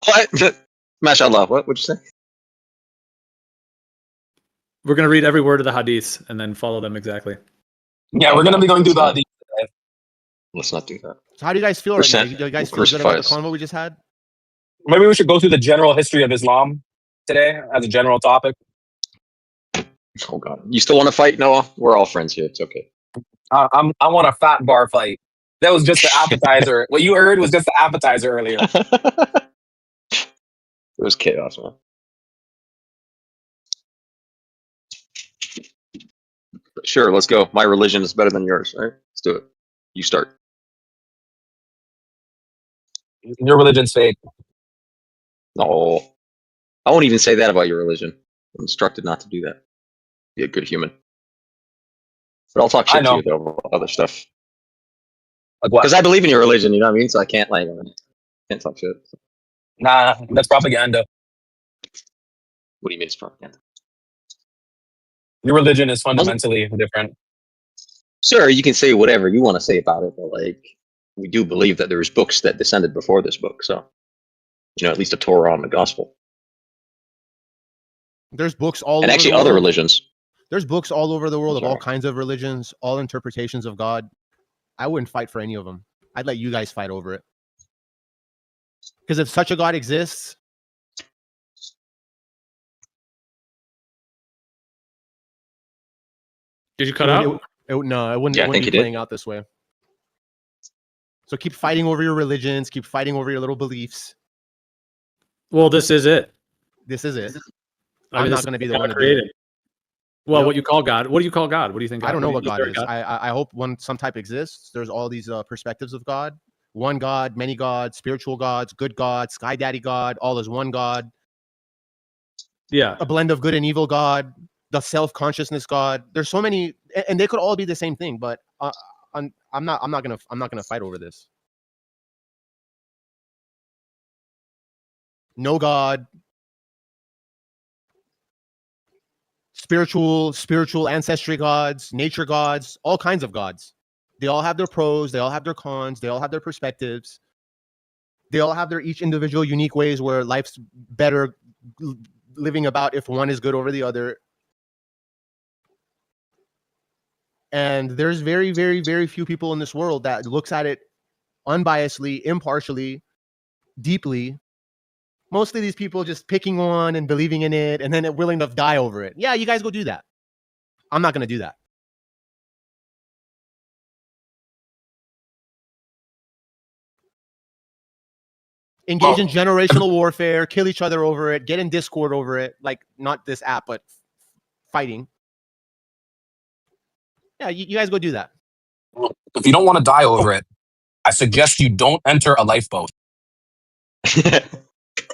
What? MashaAllah. What would you say? We're going to read every word of the hadiths and then follow them exactly. Yeah, we're going to be going through the. Let's not do that. So how do you guys feel right now? Do you guys feel good about the convo we just had? Maybe we should go through the general history of Islam today as a general topic. Oh God, you still want to fight, Noah? We're all friends here. It's okay. I want a fat bar fight. That was just the appetizer. What you heard was just the appetizer earlier. It was chaos, man. Sure, let's go. My religion is better than yours, right? Let's do it. You start. Your religion's fake. No, I won't even say that about your religion. I'm instructed not to do that. Be a good human. But I'll talk shit to you though about other stuff. Because I believe in your religion, you know what I mean? So I can't can't talk shit. Nah, that's propaganda. What do you mean it's propaganda? Your religion is fundamentally different. Sir, you can say whatever you want to say about it, but like we do believe that there's books that descended before this book, so at least a Torah and the Gospel. There's books all and over actually the world. Other religions. There's books all over the world of all kinds of religions, all interpretations of God. I wouldn't fight for any of them. I'd let you guys fight over it. Because if such a God exists, did you cut out? No, it wouldn't be playing out this way. So keep fighting over your religions. Keep fighting over your little beliefs. Well, this is it. This is it. I'm not going to be the one to create it. Well, what you call God? What do you call God? What do you think? I don't know what God is. I hope some type exists. There's all these perspectives of God. One God, many gods, spiritual gods, good God, Sky Daddy God, all is one God. Yeah. A blend of good and evil God, the self-consciousness God. There's so many, and they could all be the same thing. But I'm not gonna fight over this. No God. Spiritual ancestry gods, nature gods, all kinds of gods. They all have their pros, they all have their cons, they all have their perspectives. They all have their each individual unique ways where life's better living about if one is good over the other. And there's very, very, very few people in this world that looks at it unbiasedly, impartially, deeply. Mostly these people just picking one and believing in it and then willing to die over it. Yeah, you guys go do that. I'm not going to do that. Engage in generational warfare, kill each other over it, get in Discord over it. Like, not this app, but fighting. Yeah, you guys go do that. If you don't want to die over it, I suggest you don't enter a lifeboat.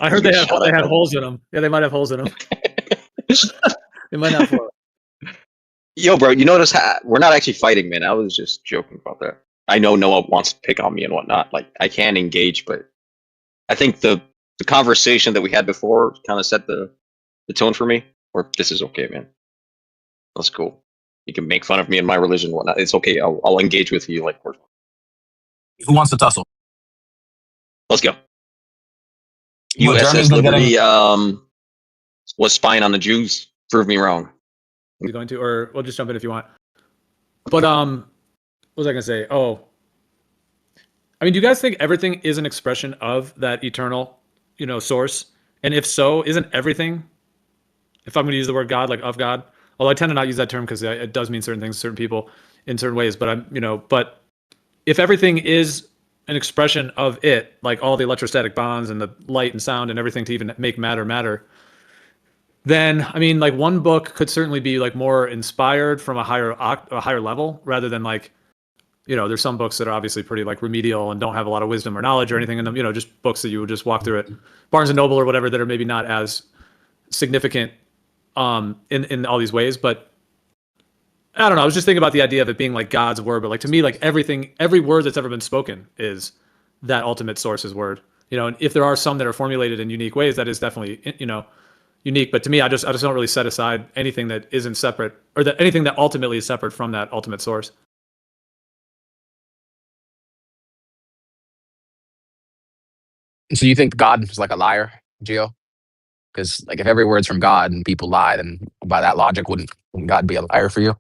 I heard they had holes in them. Yeah, they might have holes in them. They might not float. Yo, bro, you notice we're not actually fighting, man. I was just joking about that. I know Noah wants to pick on me and whatnot. Like, I can engage, but I think the conversation that we had before kind of set the tone for me. Or this is okay, man. That's cool. You can make fun of me and my religion and whatnot. It's okay. I'll engage with you like we're. Who wants to tussle? Let's go. USS Liberty was spying on the Jews. Prove me wrong. You're going to, or we'll just jump in if you want. But what was I gonna say? Oh, I mean, do you guys think everything is an expression of that eternal, source? And if so, isn't everything? If I'm going to use the word God, like of God, although I tend to not use that term because it does mean certain things to certain people in certain ways. But but if everything is an expression of it, like all the electrostatic bonds and the light and sound and everything to even make matter, then I mean, like one book could certainly be like more inspired from a higher level rather than like, there's some books that are obviously pretty like remedial and don't have a lot of wisdom or knowledge or anything in them, just books that you would just walk through at Barnes and Noble or whatever that are maybe not as significant in all these ways. But I don't know. I was just thinking about the idea of it being like God's word, but like to me, like every word that's ever been spoken is that ultimate source's word. And if there are some that are formulated in unique ways, that is definitely unique. But to me, I just don't really set aside anything that isn't separate, or that anything that ultimately is separate from that ultimate source. So you think God is like a liar, Gio? Because like if every word's from God and people lie, then by that logic, wouldn't God be a liar for you?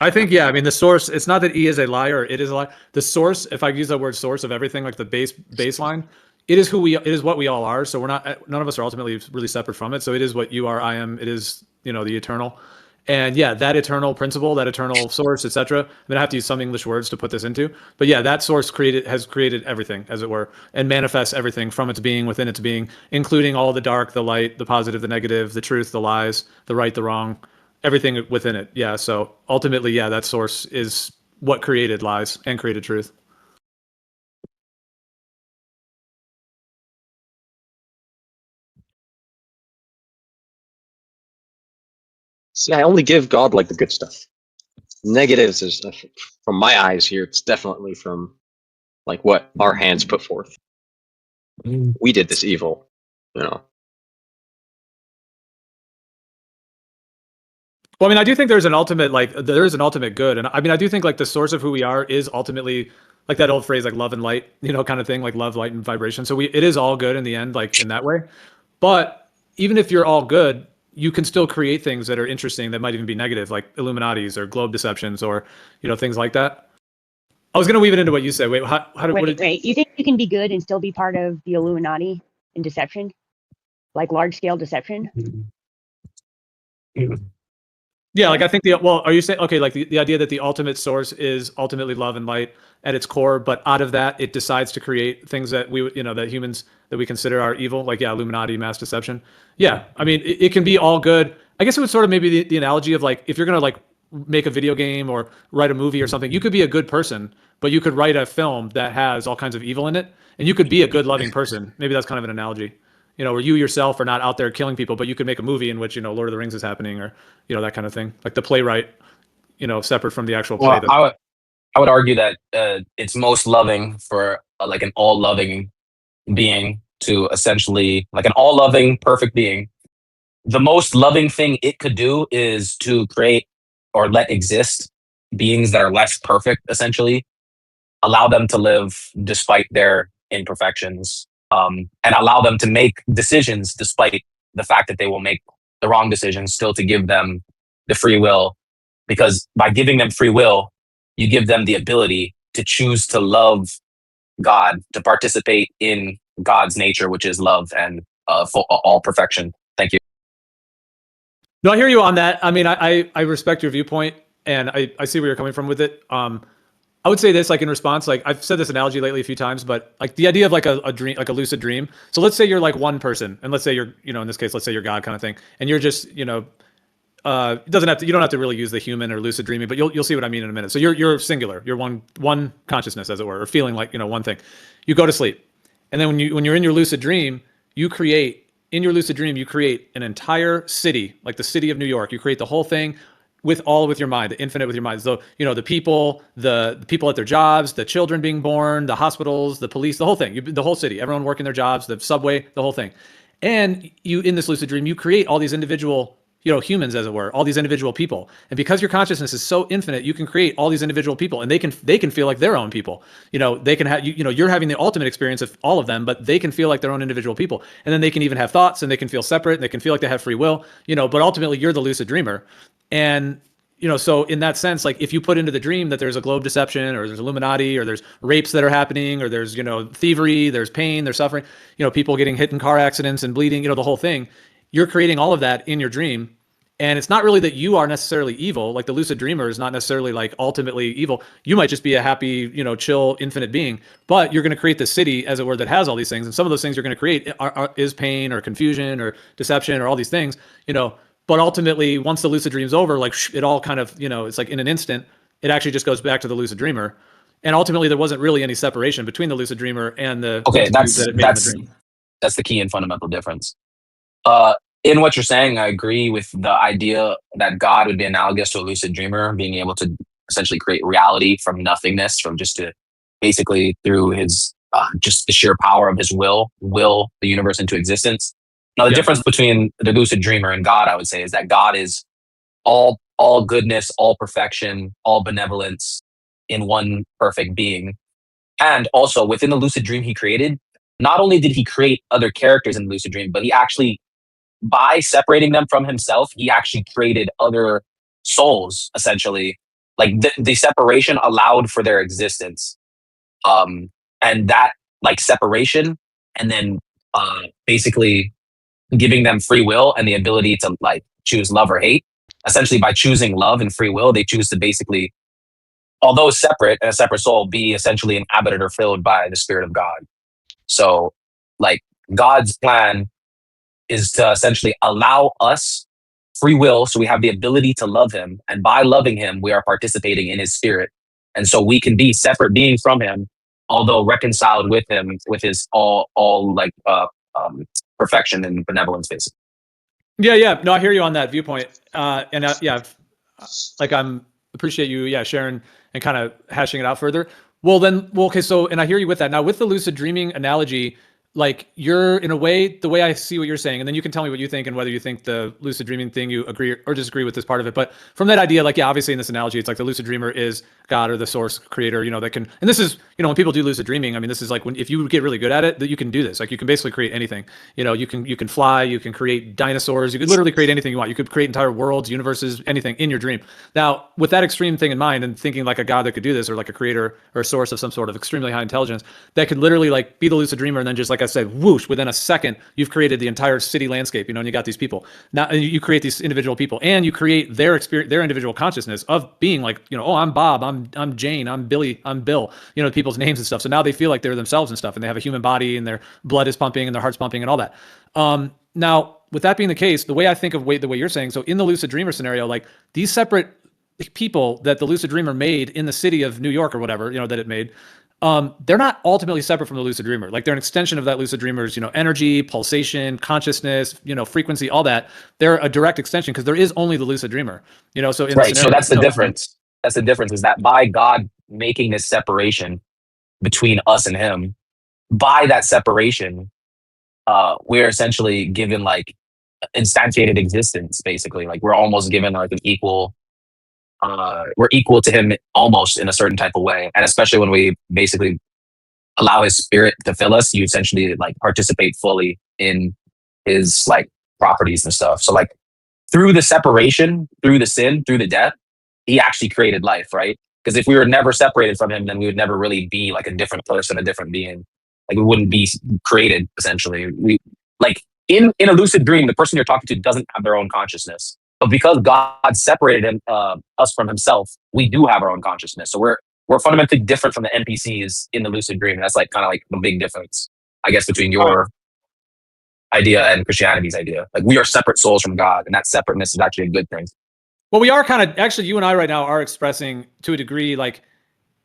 I think, yeah. I mean, the source. It's not that he is a liar or it is a lie. The source, if I use the word source of everything, like the baseline, it is who we. It is what we all are. So we're not. None of us are ultimately really separate from it. So it is what you are. I am. It is the eternal. And yeah, that eternal principle, that eternal source, etc. I'm gonna have to use some English words to put this into. But yeah, that source has created everything, as it were, and manifests everything from its being within its being, including all the dark, the light, the positive, the negative, the truth, the lies, the right, the wrong, everything within it. Yeah. So ultimately, yeah, that source is what created lies and created truth. See, I only give God like the good stuff. Negatives is from my eyes here. It's definitely from like what our hands put forth. We did this evil, you know. Well, I mean, I do think there's an ultimate, like, there is an ultimate good. And I mean, I do think, like, the source of who we are is ultimately, like, that old phrase, like, love and light, kind of thing, like love, light, and vibration. So it is all good in the end, like, in that way. But even if you're all good, you can still create things that are interesting that might even be negative, like Illuminatis or globe deceptions or, things like that. I was going to weave it into what you said. Wait, Wait. You think you can be good and still be part of the Illuminati in deception? Like large scale deception? Yeah, like I think are you saying, okay, like the idea that the ultimate source is ultimately love and light at its core, but out of that it decides to create things that that humans that we consider are evil, like, yeah, Illuminati, mass deception. Yeah, I mean, it can be all good. I guess it would sort of maybe the analogy of, like, if you're gonna, like, make a video game or write a movie or something, you could be a good person, but you could write a film that has all kinds of evil in it, and you could be a good loving person. Maybe that's kind of an analogy. Where you yourself are not out there killing people, but you could make a movie in which, Lord of the Rings is happening, or, that kind of thing. Like the playwright, separate from the actual play. Well, I would argue that it's most loving for like an all loving being to essentially like an all loving perfect being. The most loving thing it could do is to create or let exist beings that are less perfect, essentially, allow them to live despite their imperfections, and allow them to make decisions despite the fact that they will make the wrong decisions, still to give them the free will. Because by giving them free will, you give them the ability to choose to love God, to participate in God's nature, which is love and all perfection. Thank you. No, I hear you on that. I mean, I respect your viewpoint, and I see where you're coming from with it. I would say this, like, in response, like, I've said this analogy lately a few times, but like the idea of like a dream, like a lucid dream. So let's say you're like one person, and let's say you're, in this case, let's say you're God kind of thing, and you're just, it doesn't have to, you don't have to really use the human or lucid dreaming, but you'll see what I mean in a minute. So you're singular, you're one consciousness, as it were, or feeling like, one thing. You go to sleep, and then when you're in your lucid dream, you create an entire city, like the city of New York. You create the whole thing with your mind, the infinite with your mind. So, the people, the people at their jobs, the children being born, the hospitals, the police, the whole thing, the whole city, everyone working their jobs, the subway, the whole thing. And you, in this lucid dream, you create all these individual, humans, as it were, all these individual people. And because your consciousness is so infinite, you can create all these individual people, and they can feel like their own people. They can have, you're having the ultimate experience of all of them, but they can feel like their own individual people. And then they can even have thoughts, and they can feel separate, and they can feel like they have free will, but ultimately you're the lucid dreamer. And, so in that sense, like, if you put into the dream that there's a globe deception, or there's Illuminati, or there's rapes that are happening, or there's, thievery, there's pain, there's suffering, people getting hit in car accidents and bleeding, the whole thing, you're creating all of that in your dream. And it's not really that you are necessarily evil. Like, the lucid dreamer is not necessarily, like, ultimately evil. You might just be a happy, chill, infinite being, but you're going to create the city, as it were, that has all these things. And some of those things you're going to create is pain or confusion or deception or all these things, but ultimately, once the lucid dream's over, like, it all kind of, it's like in an instant, it actually just goes back to the lucid dreamer. And ultimately, there wasn't really any separation between the lucid dreamer and the Okay, that it made in the dream. that's the key and fundamental difference. In what you're saying, I agree with the idea that God would be analogous to a lucid dreamer, being able to essentially create reality from nothingness, from just to basically through his just the sheer power of his will the universe into existence. Now, the difference between the lucid dreamer and God, I would say, is that God is all goodness, all perfection, all benevolence in one perfect being. And also within the lucid dream he created, not only did he create other characters in the lucid dream, but he actually, by separating them from himself, he actually created other souls, essentially. Like the separation allowed for their existence. And that like separation, and then basically giving them free will and the ability to like choose love or hate. Essentially, by choosing love and free will, they choose to basically, although separate and a separate soul, be essentially inhabited or filled by the Spirit of God. So, like, God's plan is to essentially allow us free will, so we have the ability to love Him, and by loving Him, we are participating in His Spirit, and so we can be separate beings from Him, although reconciled with Him, with His all like perfection and benevolence, basically. Yeah. No, I hear you on that viewpoint. And like I'm appreciate you, sharing and kind of hashing it out further. Okay. So, and I hear you with that. Now, with the lucid dreaming analogy, like you're in a way, the way I see what you're saying, and then you can tell me what you think and whether you think the lucid dreaming thing you agree or disagree with this part of it. But from that idea, like, yeah, obviously in this analogy, it's like the lucid dreamer is God or the source creator, that can, and this is, when people do lucid dreaming, I mean, this is like if you get really good at it, that you can do this. Like you can basically create anything, you can fly, you can create dinosaurs, you could literally create anything you want. You could create entire worlds, universes, anything in your dream. Now, with that extreme thing in mind and thinking like a God that could do this, or like a creator or a source of some sort of extremely high intelligence that could literally like be the lucid dreamer, and then just like I said, whoosh, within a second, you've created the entire city landscape, and you got these people. Now you create these individual people, and you create their experience, their individual consciousness of being like, oh, I'm Bob, I'm Jane, I'm Billy, I'm Bill, people's names and stuff. So now they feel like they're themselves and stuff, and they have a human body, and their blood is pumping, and their heart's pumping, and all that. Now, with that being the case, the way I think of the way you're saying, so in the lucid dreamer scenario, like these separate people that the lucid dreamer made in the city of New York or whatever, that it made, they're not ultimately separate from the lucid dreamer. Like they're an extension of that lucid dreamer's, energy, pulsation, consciousness, frequency, all that. They're a direct extension because there is only the lucid dreamer, so in right. So that's the difference. That's the difference, is that by God making this separation between us and Him, by that separation, we're essentially given like instantiated existence, basically. Like we're almost given like an equal, we're equal to Him almost in a certain type of way. And especially when we basically allow His Spirit to fill us, you essentially like participate fully in His like properties and stuff. So like through the separation, through the sin, through the death, He actually created life, right? Because if we were never separated from Him, then we would never really be like a different person, a different being. Like we wouldn't be created, essentially. We like in a lucid dream, the person you're talking to doesn't have their own consciousness. But because God separated us from Himself, we do have our own consciousness. So we're fundamentally different from the NPCs in the lucid dream. That's like kind of like the big difference, I guess, between your idea and Christianity's idea. Like we are separate souls from God, and that separateness is actually a good thing. Well, we are kind of, actually, you and I right now are expressing to a degree, like,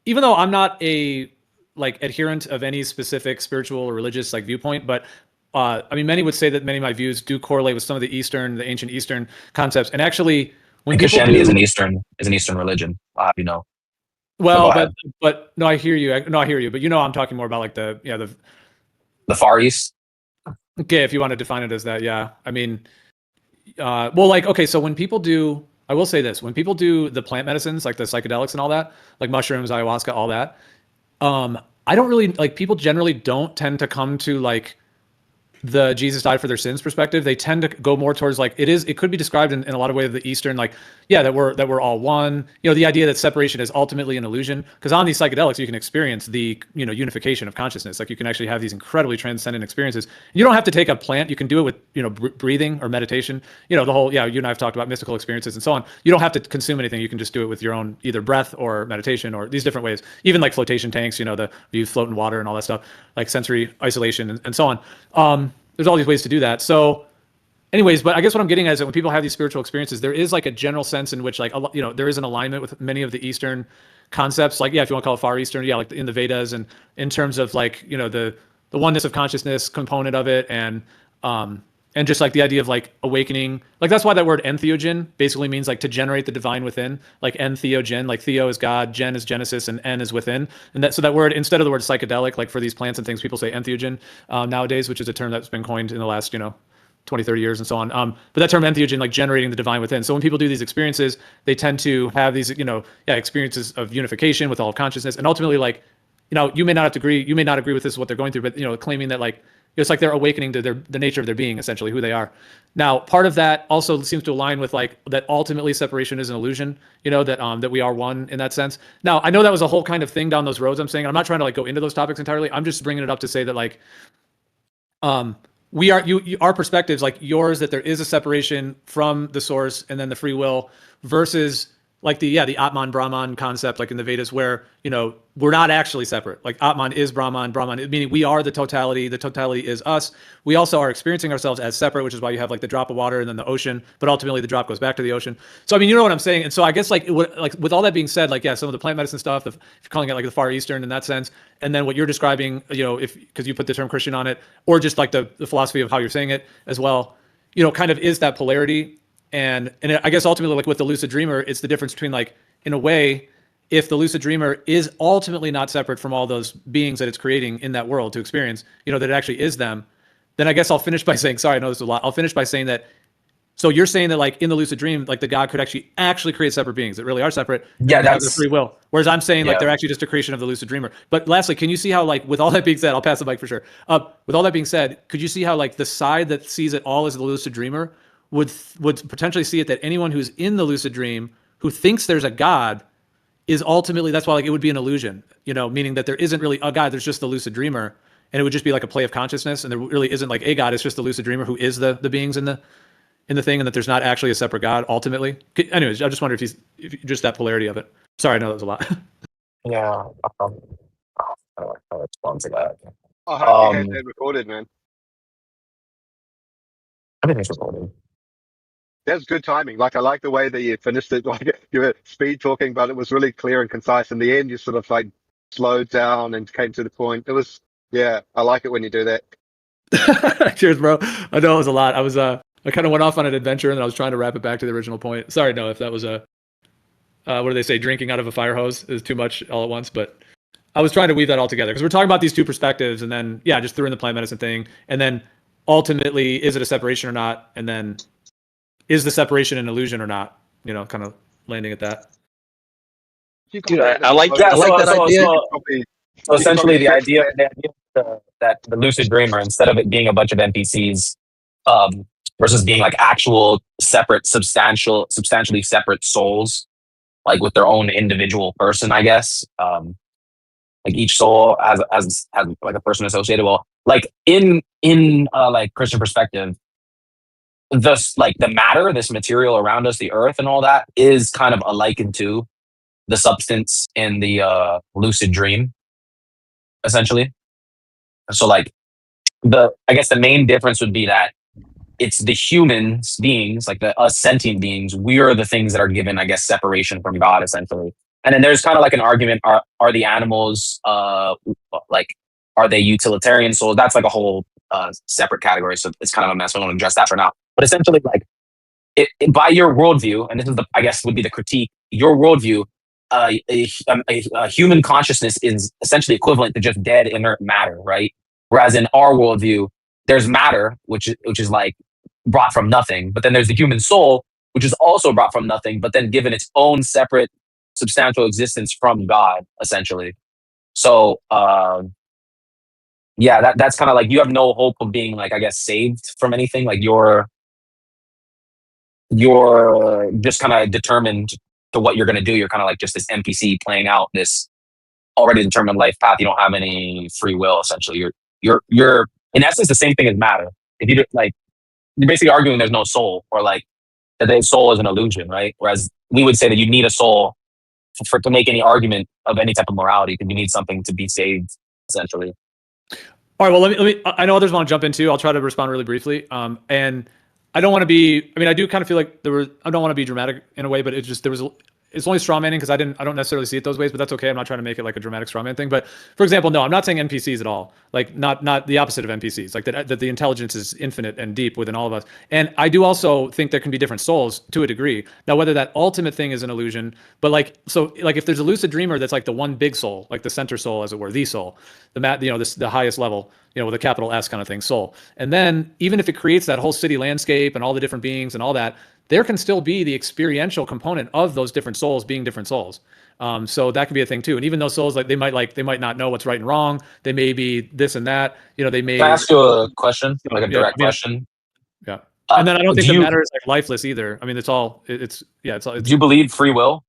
even though I'm not a like adherent of any specific spiritual or religious like viewpoint, but I mean, many would say that many of my views do correlate with some of the ancient Eastern concepts. And actually, when and Christianity is an Eastern religion, well, but no, I hear you. No, I hear you. But I'm talking more about like the Far East. Okay, if you want to define it as that, yeah. I mean, well, like, okay, so when people do, I will say this: when people do the plant medicines, like the psychedelics and all that, like mushrooms, ayahuasca, all that, I don't really like. People generally don't tend to come to like the Jesus died for their sins perspective. They tend to go more towards like it could be described in a lot of ways of the Eastern, like, yeah, that we're all one, the idea that separation is ultimately an illusion, because on these psychedelics you can experience the unification of consciousness. Like you can actually have these incredibly transcendent experiences. You don't have to take a plant. You can do it with breathing or meditation, the whole, you and I have talked about mystical experiences and so on. You don't have to consume anything. You can just do it with your own either breath or meditation or these different ways, even like flotation tanks, you float in water and all that stuff, like sensory isolation and so on. There's all these ways to do that. So anyways, but I guess what I'm getting at is that when people have these spiritual experiences, there is like a general sense in which like, there is an alignment with many of the Eastern concepts. Like, yeah, if you want to call it Far Eastern, yeah, like in the Vedas, and in terms of like, the oneness of consciousness component of it. And just like the idea of like awakening, like that's why that word entheogen basically means like to generate the divine within, like entheogen, like theo is God, gen is Genesis, and en is within. And so that word, instead of the word psychedelic, like for these plants and things, people say entheogen nowadays, which is a term that's been coined in the last, 20, 30 years and so on. But that term entheogen, like generating the divine within. So when people do these experiences, they tend to have these, experiences of unification with all of consciousness, and ultimately like you may not have to agree, you may not agree with this, what they're going through, but, claiming that like, it's like they're awakening to the nature of their being, essentially who they are. Now, part of that also seems to align with like that ultimately separation is an illusion, that we are one in that sense. Now, I know that was a whole kind of thing down those roads I'm saying, and I'm not trying to like go into those topics entirely. I'm just bringing it up to say that like, we are our perspectives, like yours, that there is a separation from the source and then the free will, versus like the Atman Brahman concept, like in the Vedas, where we're not actually separate. Like Atman is Brahman, meaning we are the totality is us. We also are experiencing ourselves as separate, which is why you have like the drop of water and then the ocean, but ultimately the drop goes back to the ocean. So I mean, you know what I'm saying. And so I guess like with all that being said, like some of the plant medicine stuff, if you're calling it like the Far Eastern in that sense, and then what you're describing, because you put the term Christian on it, or just like the philosophy of how you're saying it as well, kind of is that polarity. And I guess ultimately, like with the lucid dreamer, it's the difference between like, in a way, if the lucid dreamer is ultimately not separate from all those beings that it's creating in that world to experience, that it actually is them, then I guess I'll finish by saying, sorry, I know this is a lot. I'll finish by saying that, so you're saying that like in the lucid dream, like the God could actually create separate beings that really are separate. Yeah, they have that's the free will. Whereas I'm saying like yeah. they're actually just a creation of the lucid dreamer. But lastly, can you see how like with all that being said, I'll pass the mic for sure. With all that being said, could you see how like the side that sees it all as the lucid dreamer would potentially see it that anyone who's in the lucid dream who thinks there's a God is ultimately, that's why like it would be an illusion, meaning that there isn't really a God, there's just the lucid dreamer, and it would just be like a play of consciousness, and there really isn't like a God, it's just the lucid dreamer who is the beings in the thing, and that there's not actually a separate God ultimately. Anyways, I just wonder if just that polarity of it. Sorry, I know that was a lot. Yeah. I'll respond to that. I hope you had Um, that recorded, man. Everything's recorded. That's good timing. Like, I like the way that you finished it. Like, you were speed talking, but it was really clear and concise. In the end, you sort of like slowed down and came to the point. It was, yeah, I like it when you do that. Cheers, bro. I know it was a lot. I kind of went off on an adventure, and I was trying to wrap it back to the original point. Sorry, no, if that was what do they say? Drinking out of a fire hose is too much all at once. But I was trying to weave that all together because we're talking about these two perspectives, and then just threw in the plant medicine thing, and then ultimately, is it a separation or not? And then is the separation an illusion or not? Kind of landing at that. Dude, I like Yeah, I like that idea. So essentially, the idea that the lucid dreamer, instead of it being a bunch of NPCs, versus being like actual separate, substantially separate souls, like with their own individual person, I guess. Like each soul has like a person associated. Well, like in like Christian perspective, the matter, this material around us, the earth and all that, is kind of likened to the substance in the lucid dream, essentially. So like I guess the main difference would be that it's the humans beings, like the us sentient beings, we are the things that are given, I guess, separation from God, essentially. And then there's kind of like an argument, are the animals like, are they utilitarian souls? That's like a whole separate category. So it's kind of a mess. I don't want to address that for now. But essentially, like, by your worldview, and this is I guess would be the critique, your worldview, a human consciousness is essentially equivalent to just dead inert matter, right? Whereas in our worldview, there's matter, which is like brought from nothing, but then there's the human soul, which is also brought from nothing, but then given its own separate substantial existence from God, essentially. So yeah, that's kind of like, you have no hope of being, like, I guess, saved from anything. Like you're just kind of determined to what you're going to do. You're kind of like just this NPC playing out this already determined life path. You don't have any free will, essentially. You're in essence the same thing as matter. If you like, you're basically arguing there's no soul, or like that the soul is an illusion, right? Whereas we would say that you need a soul to make any argument of any type of morality, because you need something to be saved, essentially. All right. Well, let me. I know others want to jump in too. I'll try to respond really briefly. And I don't want to be. I mean, I do kind of feel like I don't want to be dramatic in a way, but it's only straw manning because I don't necessarily see it those ways, but that's okay. I'm not trying to make it like a dramatic straw man thing. But for example, no, I'm not saying NPCs at all. Like not the opposite of NPCs. Like that the intelligence is infinite and deep within all of us. And I do also think there can be different souls to a degree. Now, whether that ultimate thing is an illusion, but like if there's a lucid dreamer that's like the one big soul, like the center soul, as it were, the soul, the highest level, with a capital S kind of thing, soul. And then even if it creates that whole city landscape and all the different beings and all that, there can still be the experiential component of those different souls being different souls. So that could be a thing too. And even those souls, they might not know what's right and wrong. They may be this and that. They may. Can I ask you a question, like a Yeah, direct I mean, question? yeah. And then I don't think do the you matter is lifeless either. I mean, it's all it's yeah. It's do you believe free will?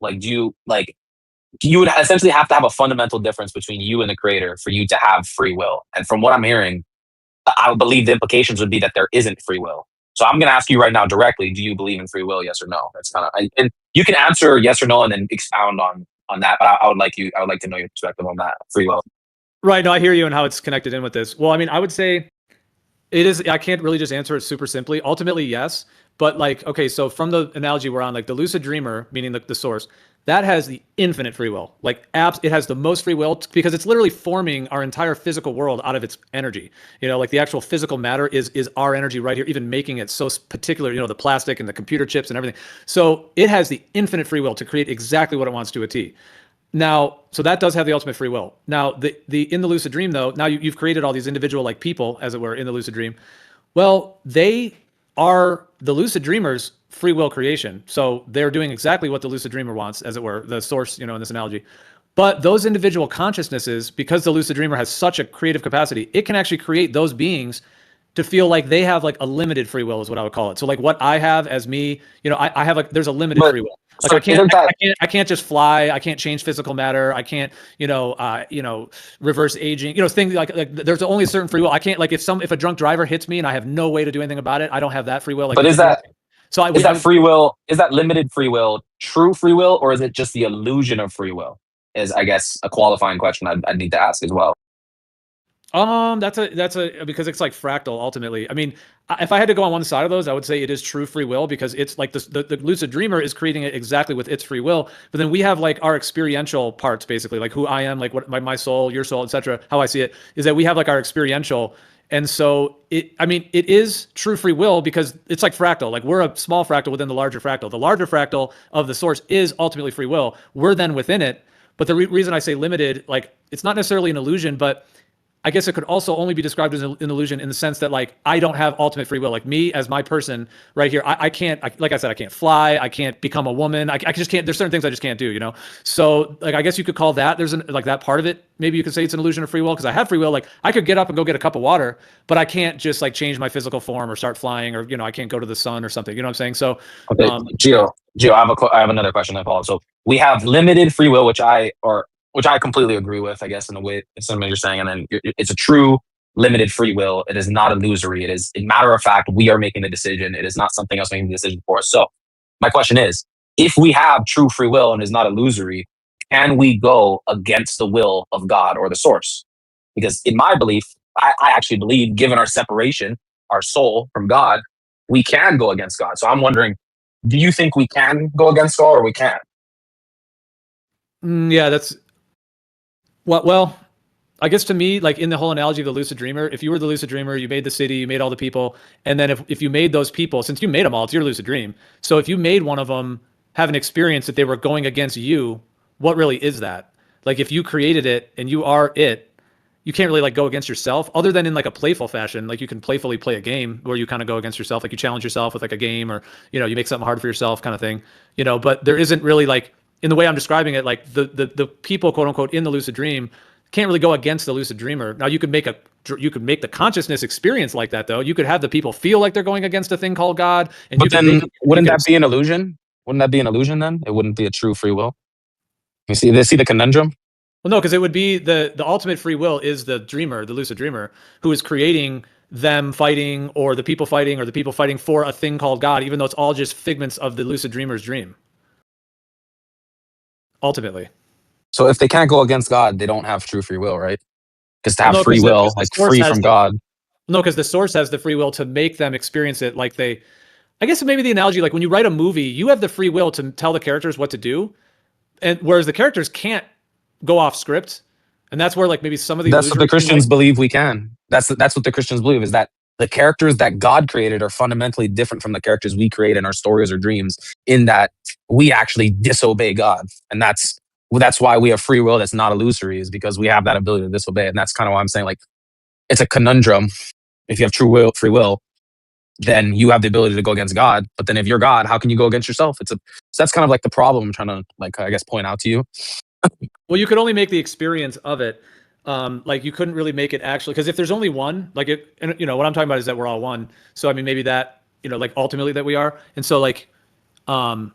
You would essentially have to have a fundamental difference between you and the creator for you to have free will. And from what I'm hearing, I would believe the implications would be that there isn't free will. So I'm going to ask you right now directly: do you believe in free will? Yes or no? That's kind of, and you can answer yes or no and then expound on that. But I would like to know your perspective on that free will. right. No, I hear you and how it's connected in with this. Well, I mean, I would say it is. I can't really just answer it super simply. Ultimately, yes. But okay, so from the analogy we're on, the lucid dreamer, meaning the source, that has the infinite free will. It has the most free will because it's literally forming our entire physical world out of its energy. The actual physical matter is our energy right here, even making it so particular. The plastic and the computer chips and everything. So it has the infinite free will to create exactly what it wants to a T. Now, so that does have the ultimate free will. Now, in the lucid dream, though, now you've created all these individual people, as it were, in the lucid dream. Well, they are the lucid dreamer's free will creation. So they're doing exactly what the lucid dreamer wants, as it were, the source, in this analogy. But those individual consciousnesses, because the lucid dreamer has such a creative capacity, it can actually create those beings to feel like they have a limited free will, is what I would call it. So what I have as me, I have there's a limited free will. So I can't just fly. I can't change physical matter. I can't, reverse aging. Things like there's only a certain free will. I can't if a drunk driver hits me and I have no way to do anything about it. I don't have that free will. But is that free will? Is that limited free will true free will, or is it just the illusion of free will? Is, I guess, a qualifying question I'd need to ask as well. That's because it's fractal ultimately. I mean, if I had to go on one side of those, I would say it is true free will because it's the lucid dreamer is creating it exactly with its free will. But then we have our experiential parts, basically, who I am, what my soul, your soul, etc. How I see it is that we have our experiential. And so it is true free will because it's fractal. We're a small fractal within the larger fractal. The larger fractal of the source is ultimately free will. We're then within it. But the reason I say limited, it's not necessarily an illusion, but I guess it could also only be described as an illusion in the sense that I don't have ultimate free will. Me as my person right here, I can't, like I said, I can't fly. I can't become a woman. I just can't, there's certain things I just can't do, So I guess you could call that, there's that part of it. Maybe you could say it's an illusion of free will because I have free will. I could get up and go get a cup of water, but I can't just change my physical form or start flying or, I can't go to the sun or something. You know what I'm saying? So, okay, Gio, I have another question that follows. So we have limited free will, which I completely agree with, I guess, in a way, something you're saying. And then it's a true limited free will. It is not illusory. It is, a matter of fact, we are making the decision. It is not something else making the decision for us. So my question is, if we have true free will and is not illusory, can we go against the will of God or the source? Because in my belief, I actually believe, given our separation, our soul from God, we can go against God. So I'm wondering, do you think we can go against God or we can't? Yeah, that's well, I guess to me, in the whole analogy of the lucid dreamer, if you were the lucid dreamer, you made the city, you made all the people, and then if you made those people, since you made them all, it's your lucid dream. So if you made one of them have an experience that they were going against you, what really is that? If you created it and you are it, you can't really go against yourself other than in a playful fashion. You can playfully play a game where you kind of go against yourself, you challenge yourself with a game or, you make something hard for yourself kind of thing, but there isn't really in the way I'm describing it, the people, quote unquote, in the lucid dream can't really go against the lucid dreamer. Now you could make the consciousness experience like that though. You could have the people feel like they're going against a thing called God. And but then wouldn't that be an illusion? Wouldn't that be an illusion then? It wouldn't be a true free will. You see the conundrum? Well, no, because it would be the ultimate free will is the dreamer, the lucid dreamer, who is creating them fighting or the people fighting for a thing called God, even though it's all just figments of the lucid dreamer's dream. Ultimately. So if they can't go against God, they don't have true free will, right? Because to have free will, free from God. No, because the source has the free will to make them experience it I guess maybe the analogy, when you write a movie, you have the free will to tell the characters what to do. And whereas the characters can't go off script. And that's where maybe some of the That's what the Christians believe we can. That's what the Christians believe, is that the characters that God created are fundamentally different from the characters we create in our stories or dreams, in that we actually disobey God. And that's why we have free will that's not illusory, is because we have that ability to disobey. And that's kind of why I'm saying it's a conundrum if you have free will, then you have the ability to go against God. But then if you're God, how can you go against yourself? So that's kind of like the problem I'm trying to, like, I guess, point out to you. Well, you could only make the experience of it. Like you couldn't really make it actually, because if there's only one, like it, and you know, what I'm talking about is that we're all one. So I mean, maybe that, you know, like ultimately that we are. And so um,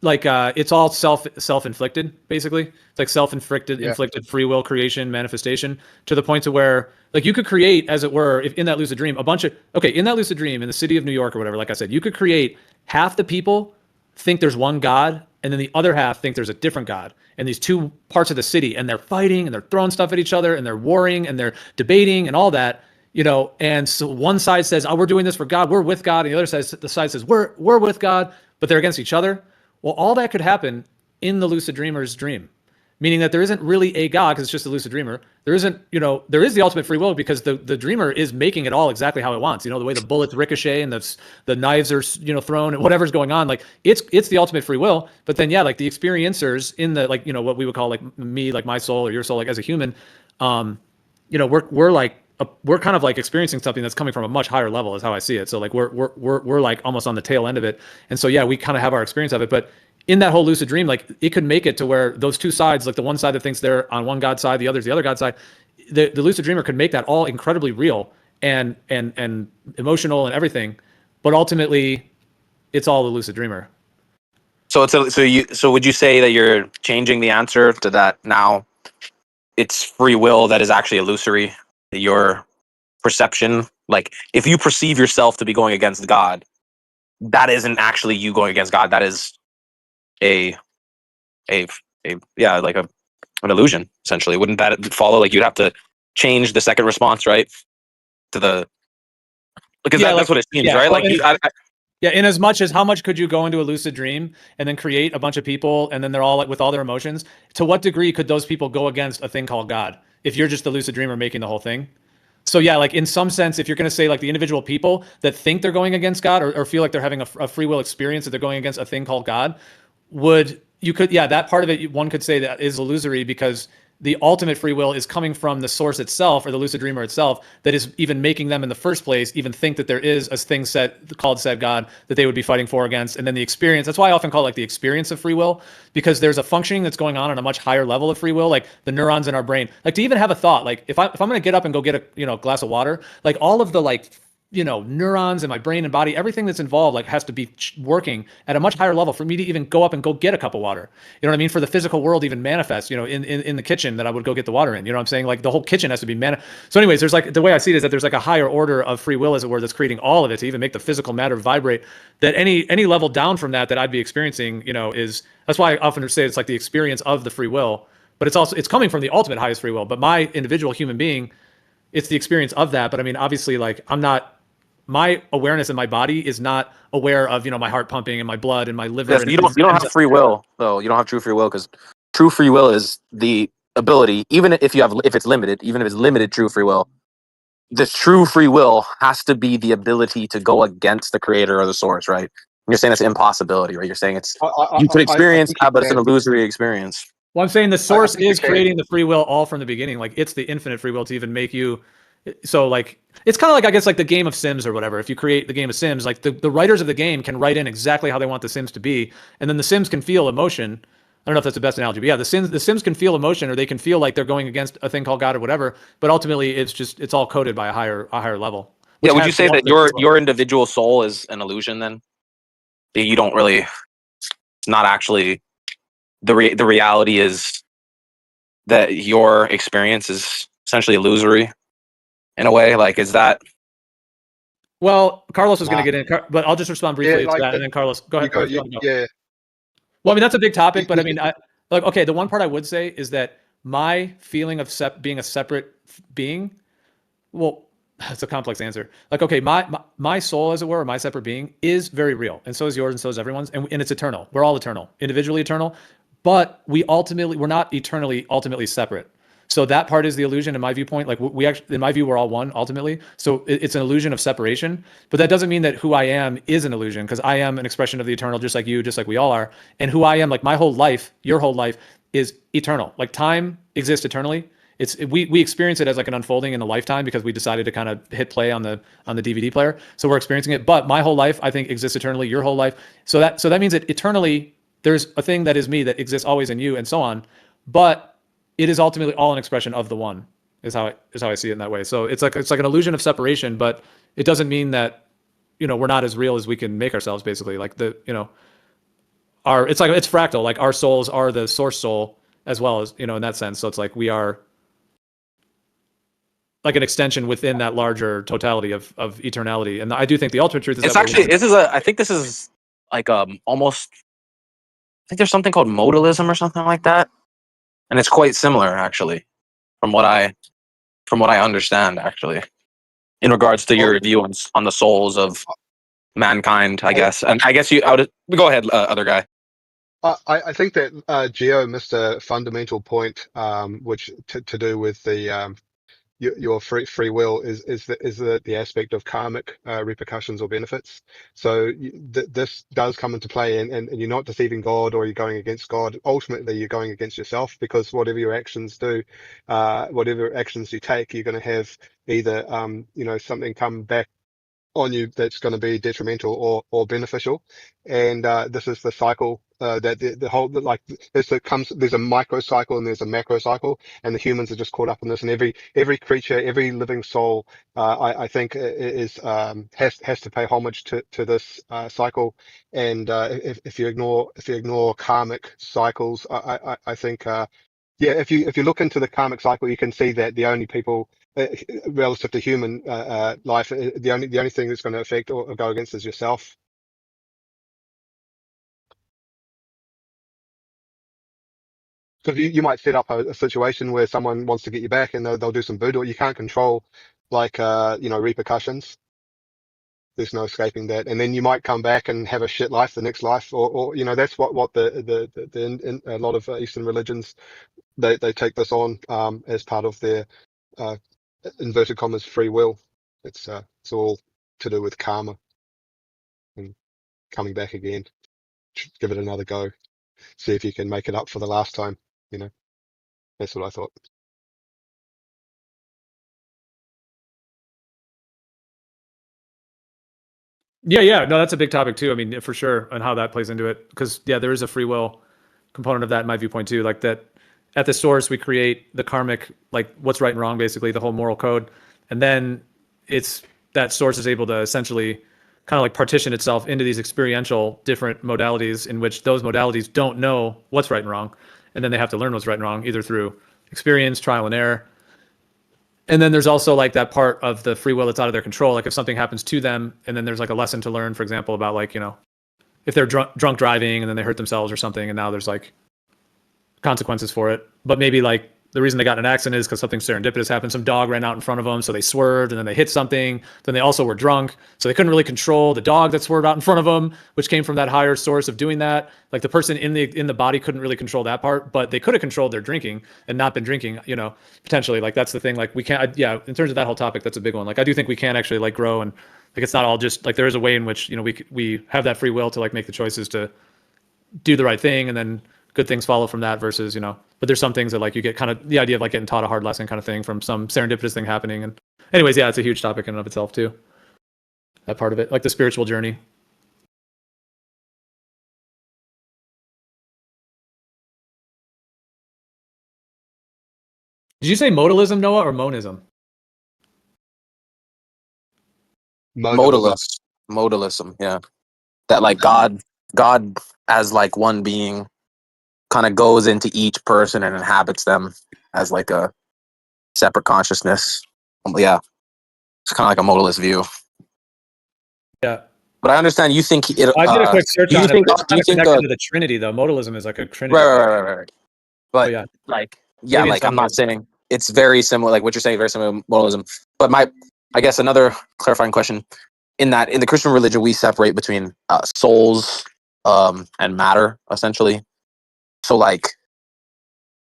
it's all self-inflicted, basically. It's like self-inflicted, Yeah. inflicted free will creation, manifestation, to the point to where like you could create, as it were, if in that lucid dream, a bunch of, okay, in that lucid dream in the city of New York or whatever, like I said, you could create half the people think there's one God, and then the other half think there's a different God. And these two parts of the city, and they're fighting and they're throwing stuff at each other and they're warring and they're debating and all that, you know. And so one side says, "Oh, we're doing this for God. We're with God," and the other side says, "We're with God," but they're against each other. Well, all that could happen in the lucid dreamer's dream, meaning that there isn't really a God because it's just a lucid dreamer. There isn't, you know, there is the ultimate free will because the dreamer is making it all exactly how it wants. You know, the way the bullets ricochet and the knives are, you know, thrown and whatever's going on, like it's the ultimate free will. But then, yeah, like the experiencers in the, like, you know, what we would call like me, like my soul or your soul, like as a human, you know, we're kind of like experiencing something that's coming from a much higher level is how I see it. So like we're like almost on the tail end of it. And so, yeah, we kind of have our experience of it, but in that whole lucid dream, like it could make it to where those two sides, like the one side that thinks they're on one God side, the other's the other God side, the lucid dreamer could make that all incredibly real and emotional and everything. But ultimately it's all the lucid dreamer. So would you say that you're changing the answer to that now? It's free will that is actually illusory. Your perception, like if you perceive yourself to be going against God, that isn't actually you going against God. That is a yeah, like an illusion essentially. Wouldn't that follow? Like you'd have to change the second response, right? To the, because Yeah, that's what it seems, yeah, right? well, Like yeah, in as much as how much could you go into a lucid dream and then create a bunch of people and then they're all like with all their emotions? To what degree could those people go against a thing called God if you're just the lucid dreamer making the whole thing? So yeah, like in some sense, if you're going to say like the individual people that think they're going against God or feel like they're having a free will experience that they're going against a thing called God, that part of it, one could say that is illusory because the ultimate free will is coming from the source itself or the lucid dreamer itself that is even making them in the first place even think that there is a thing called said God that they would be fighting for against. And then the experience, that's why I often call it like the experience of free will, because there's a functioning that's going on a much higher level of free will, like the neurons in our brain. Like to even have a thought, like if I'm going to get up and go get a glass of water, like all of the like neurons in my brain and body, everything that's involved, like has to be working at a much higher level for me to even go up and go get a cup of water. You know what I mean? For the physical world even manifest, in the kitchen that I would go get the water in, you know what I'm saying? Like the whole kitchen has to be So anyways, there's like, the way I see it is that there's like a higher order of free will, as it were, that's creating all of it to even make the physical matter vibrate, that any level down from that I'd be experiencing, that's why I often say it's like the experience of the free will, but it's coming from the ultimate highest free will. But my individual human being, it's the experience of that. But I mean, obviously, like my awareness in my body is not aware of, my heart pumping and my blood and my liver. yes, and you don't have free will though. You don't have true free will, because true free will is the ability, even if it's limited true free will. The true free will has to be the ability to go against the creator or the source, right? You're saying it's an impossibility, right? You're saying it's you could experience that, but it's an illusory experience. Well, I'm saying the source think you is can. creating the free will all from the beginning. Like it's the infinite free will to even make you. So like it's kind of like, I guess, like the game of Sims or whatever. If you create the game of Sims, like the writers of the game can write in exactly how they want the Sims to be, and then the Sims can feel emotion. I don't know if that's the best analogy, but yeah, the Sims can feel emotion, or they can feel like they're going against a thing called God or whatever. But ultimately, it's all coded by a higher level. Yeah, would you say that your individual soul is an illusion then? You don't really, it's not actually the reality is that your experience is essentially illusory in a way. Like, is that? Well, Carlos is going to get in, but I'll just respond briefly to that, and then Carlos, go ahead. Carlos, go. Yeah. Well, I mean, that's a big topic, but I mean, okay, the one part I would say is that my feeling of being a separate being, well, it's a complex answer. Like, okay, my soul, as it were, or my separate being, is very real, and so is yours, and so is everyone's, and it's eternal. We're all eternal, individually eternal, but we're not eternally, ultimately separate. So that part is the illusion in my viewpoint. Like we actually, in my view, we're all one ultimately. So it's an illusion of separation, but that doesn't mean that who I am is an illusion, because I am an expression of the eternal, just like you, just like we all are. And who I am, like my whole life, your whole life, is eternal. Like time exists eternally. we experience it as like an unfolding in a lifetime because we decided to kind of hit play on the DVD player. So we're experiencing it. But my whole life, I think, exists eternally. Your whole life. So that means that eternally there's a thing that is me that exists always in you and so on. But it is ultimately all an expression of the one. Is how I see it in that way. So it's like an illusion of separation, but it doesn't mean that we're not as real as we can make ourselves. Basically, like it's fractal. Like our souls are the source soul as well as in that sense. So it's like we are like an extension within that larger totality of eternality. And I do think the ultimate truth is It's that actually I think this is like almost, I think there's something called modalism or something like that, and it's quite similar actually, from what I understand actually, in regards to your view on the souls of mankind, I guess. And I guess I would go ahead, other guy. I think that Geo missed a fundamental point, which to do with the your free will is the aspect of karmic repercussions or benefits. So this does come into play, and you're not deceiving God or you're going against God. Ultimately, you're going against yourself, because whatever your actions do, whatever actions you take, you're going to have either something come back on you that's going to be detrimental or beneficial. And this is the cycle that the whole, like, there's a micro cycle and there's a macro cycle, and the humans are just caught up in this. And every creature, every living soul, I think is has to pay homage to this cycle. And if you ignore karmic cycles, I think yeah, if you look into the karmic cycle, you can see that the only people relative to human life, the only thing that's going to affect or go against is yourself. Because you might set up a situation where someone wants to get you back, and they'll do some voodoo. You can't control, like, repercussions. There's no escaping that. And then you might come back and have a shit life the next life, or that's what in a lot of Eastern religions, they take this on as part of their uh, inverted commas free will. It's all to do with karma and coming back again. Give it another go. See if you can make it up for the last time. That's what I thought. Yeah, no, that's a big topic too. I mean, for sure, and how that plays into it, because there is a free will component of that in my viewpoint too. Like that, at the source, we create the karmic, like what's right and wrong, basically the whole moral code, and then it's that source is able to essentially kind of like partition itself into these experiential different modalities in which those modalities don't know what's right and wrong, and then they have to learn what's right and wrong either through experience, trial and error. And then there's also like that part of the free will that's out of their control. Like if something happens to them and then there's like a lesson to learn, for example, about like, if they're drunk driving and then they hurt themselves or something, and now there's like consequences for it. But maybe like the reason they got in an accident is because something serendipitous happened. Some dog ran out in front of them, so they swerved, and then they hit something. Then they also were drunk, so they couldn't really control the dog that swerved out in front of them, which came from that higher source of doing that. Like the person in the body couldn't really control that part, but they could have controlled their drinking and not been drinking. Potentially. Like that's the thing. Like we can't. Yeah, in terms of that whole topic, that's a big one. Like I do think we can actually like grow, and like it's not all just like there is a way in which we have that free will to like make the choices to do the right thing, and then good things follow from that versus, but there's some things that like you get kind of the idea of like getting taught a hard lesson kind of thing from some serendipitous thing happening. And anyways, yeah, it's a huge topic in and of itself too. That part of it, like the spiritual journey. Did you say modalism, Noah, or monism? Modalism, yeah. That like God as like one being kind of goes into each person and inhabits them as like a separate consciousness. Yeah, it's kind of like a modalist view. Yeah, but I understand you think it. I did a quick search on it. It's Do you think connected to the Trinity though? Modalism is like a Trinity. Right. But yeah, like I'm not saying it's very similar. Like what you're saying, very similar to modalism. But I guess another clarifying question in the Christian religion, we separate between souls and matter essentially. So like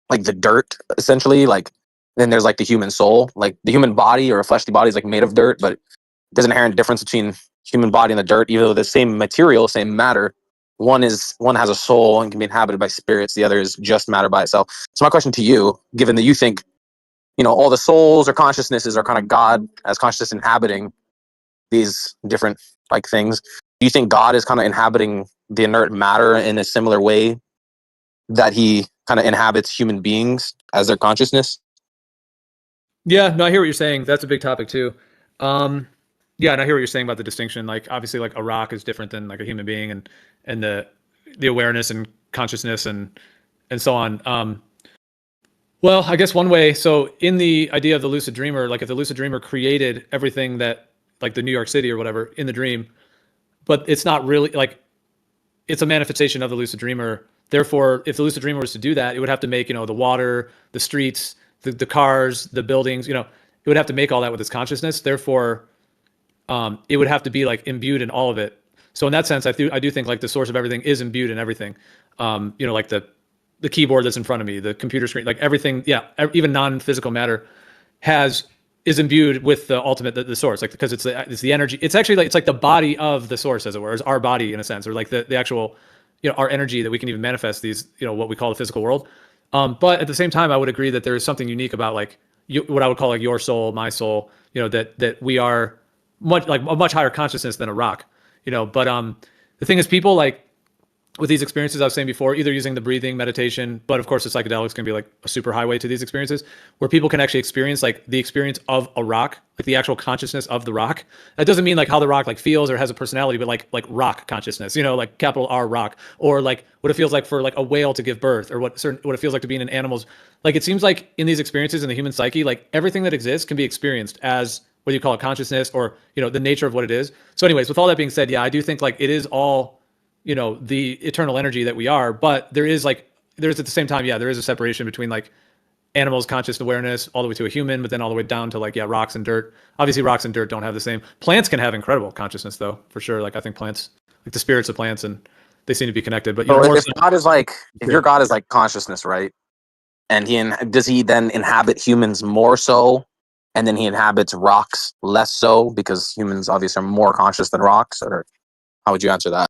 the dirt essentially, like then there's like the human soul, like the human body or a fleshly body is like made of dirt, but there's an inherent difference between human body and the dirt, even though the same material, same matter. One has a soul and can be inhabited by spirits. The other is just matter by itself. So my question to you, given that you think all the souls or consciousnesses are kind of God as consciousness inhabiting these different like things. Do you think God is kind of inhabiting the inert matter in a similar way that he kind of inhabits human beings as their consciousness? Yeah, no, I hear what you're saying. That's a big topic too. Yeah, and I hear what you're saying about the distinction. Like obviously, like a rock is different than like a human being, and the awareness and consciousness and so on. Well, I guess one way. So in the idea of the lucid dreamer, like if the lucid dreamer created everything that like the New York City or whatever in the dream, but it's not really like it's a manifestation of the lucid dreamer. Therefore, if the lucid dreamer was to do that, it would have to make, the water, the streets, the cars, the buildings, it would have to make all that with its consciousness. Therefore, it would have to be like imbued in all of it. So in that sense, I do think like the source of everything is imbued in everything. Like the keyboard that's in front of me, the computer screen, like everything. Yeah. Even non-physical matter is imbued with the ultimate, the source, like, because it's the energy. It's actually like, it's like the body of the source, as it were, is our body in a sense, or like the actual, our energy that we can even manifest these, what we call the physical world. But at the same time, I would agree that there is something unique about like what I would call like your soul, my soul, that we are much like a much higher consciousness than a rock, but the thing is people like with these experiences I was saying before, either using the breathing meditation, but of course the psychedelics can be like a super highway to these experiences where people can actually experience like the experience of a rock, like the actual consciousness of the rock. That doesn't mean like how the rock like feels or has a personality, but like rock consciousness, like capital R rock, or like what it feels like for like a whale to give birth, or what it feels like to be in an animal's. Like it seems like in these experiences in the human psyche, like everything that exists can be experienced as whether you call it consciousness or the nature of what it is. So anyways, with all that being said, yeah, I do think like it is all the eternal energy that we are, but there's at the same time, yeah, there is a separation between like animals conscious awareness all the way to a human, but then all the way down to like, yeah, rocks and dirt. Obviously rocks and dirt don't have the same. Plants can have incredible consciousness though, for sure. Like I think plants, like the spirits of plants, and they seem to be connected, but So more if God is like, if your God is like consciousness, right? And does he then inhabit humans more so? And then he inhabits rocks less so because humans obviously are more conscious than rocks, or how would you answer that?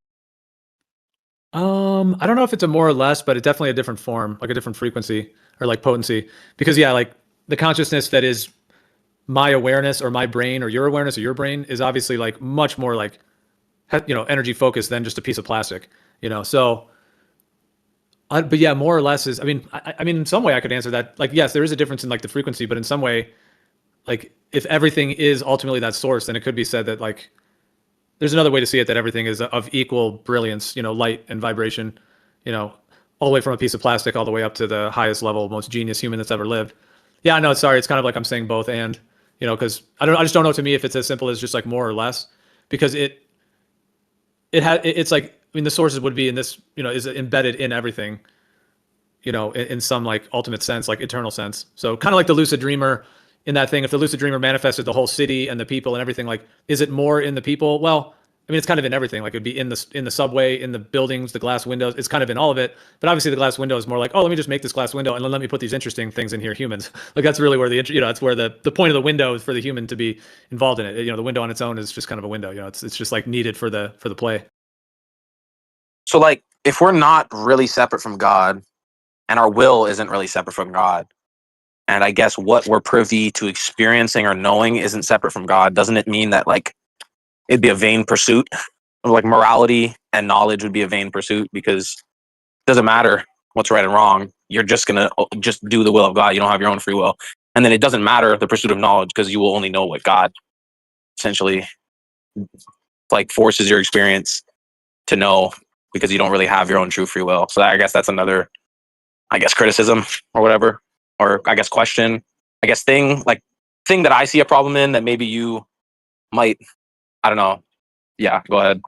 I don't know if it's a more or less, but it's definitely a different form, like a different frequency or like potency. Because yeah, like the consciousness that is my awareness or my brain or your awareness or your brain is obviously like much more like energy focused than just a piece of plastic. So. But yeah, more or less is. I mean, in some way, I could answer that. Like, yes, there is a difference in like the frequency, but in some way, like if everything is ultimately that source, then it could be said that like there's another way to see it, that everything is of equal brilliance, light and vibration, all the way from a piece of plastic all the way up to the highest level, most genius human that's ever lived. Yeah, no, sorry, it's kind of like I'm saying both and, because I just don't know to me if it's as simple as just like more or less, because it's like, I mean, the sources would be in this, is embedded in everything, in some like ultimate sense, like eternal sense. So kind of like the lucid dreamer in that thing. If the lucid dreamer manifested the whole city and the people and everything, like, is it more in the people? Well, I mean, it's kind of in everything. Like it'd be in the subway, in the buildings, the glass windows. It's kind of in all of it. But obviously, the glass window is more like, oh, let me just make this glass window and then let me put these interesting things in here. Humans, like that's really where that's where the point of the window is for the human to be involved in it. The window on its own is just kind of a window. It's just like needed for the play. So like, if we're not really separate from God, and our will isn't really separate from God, and I guess what we're privy to experiencing or knowing isn't separate from God, doesn't it mean that like it'd be a vain pursuit? Like morality and knowledge would be a vain pursuit because it doesn't matter what's right and wrong. You're just gonna just do the will of God. You don't have your own free will, and then it doesn't matter the pursuit of knowledge because you will only know what God essentially like forces your experience to know, because you don't really have your own true free will. So I guess that's another, I guess, criticism or whatever, or I guess question, I guess thing that I see a problem in that maybe you might, I don't know. Yeah, go ahead.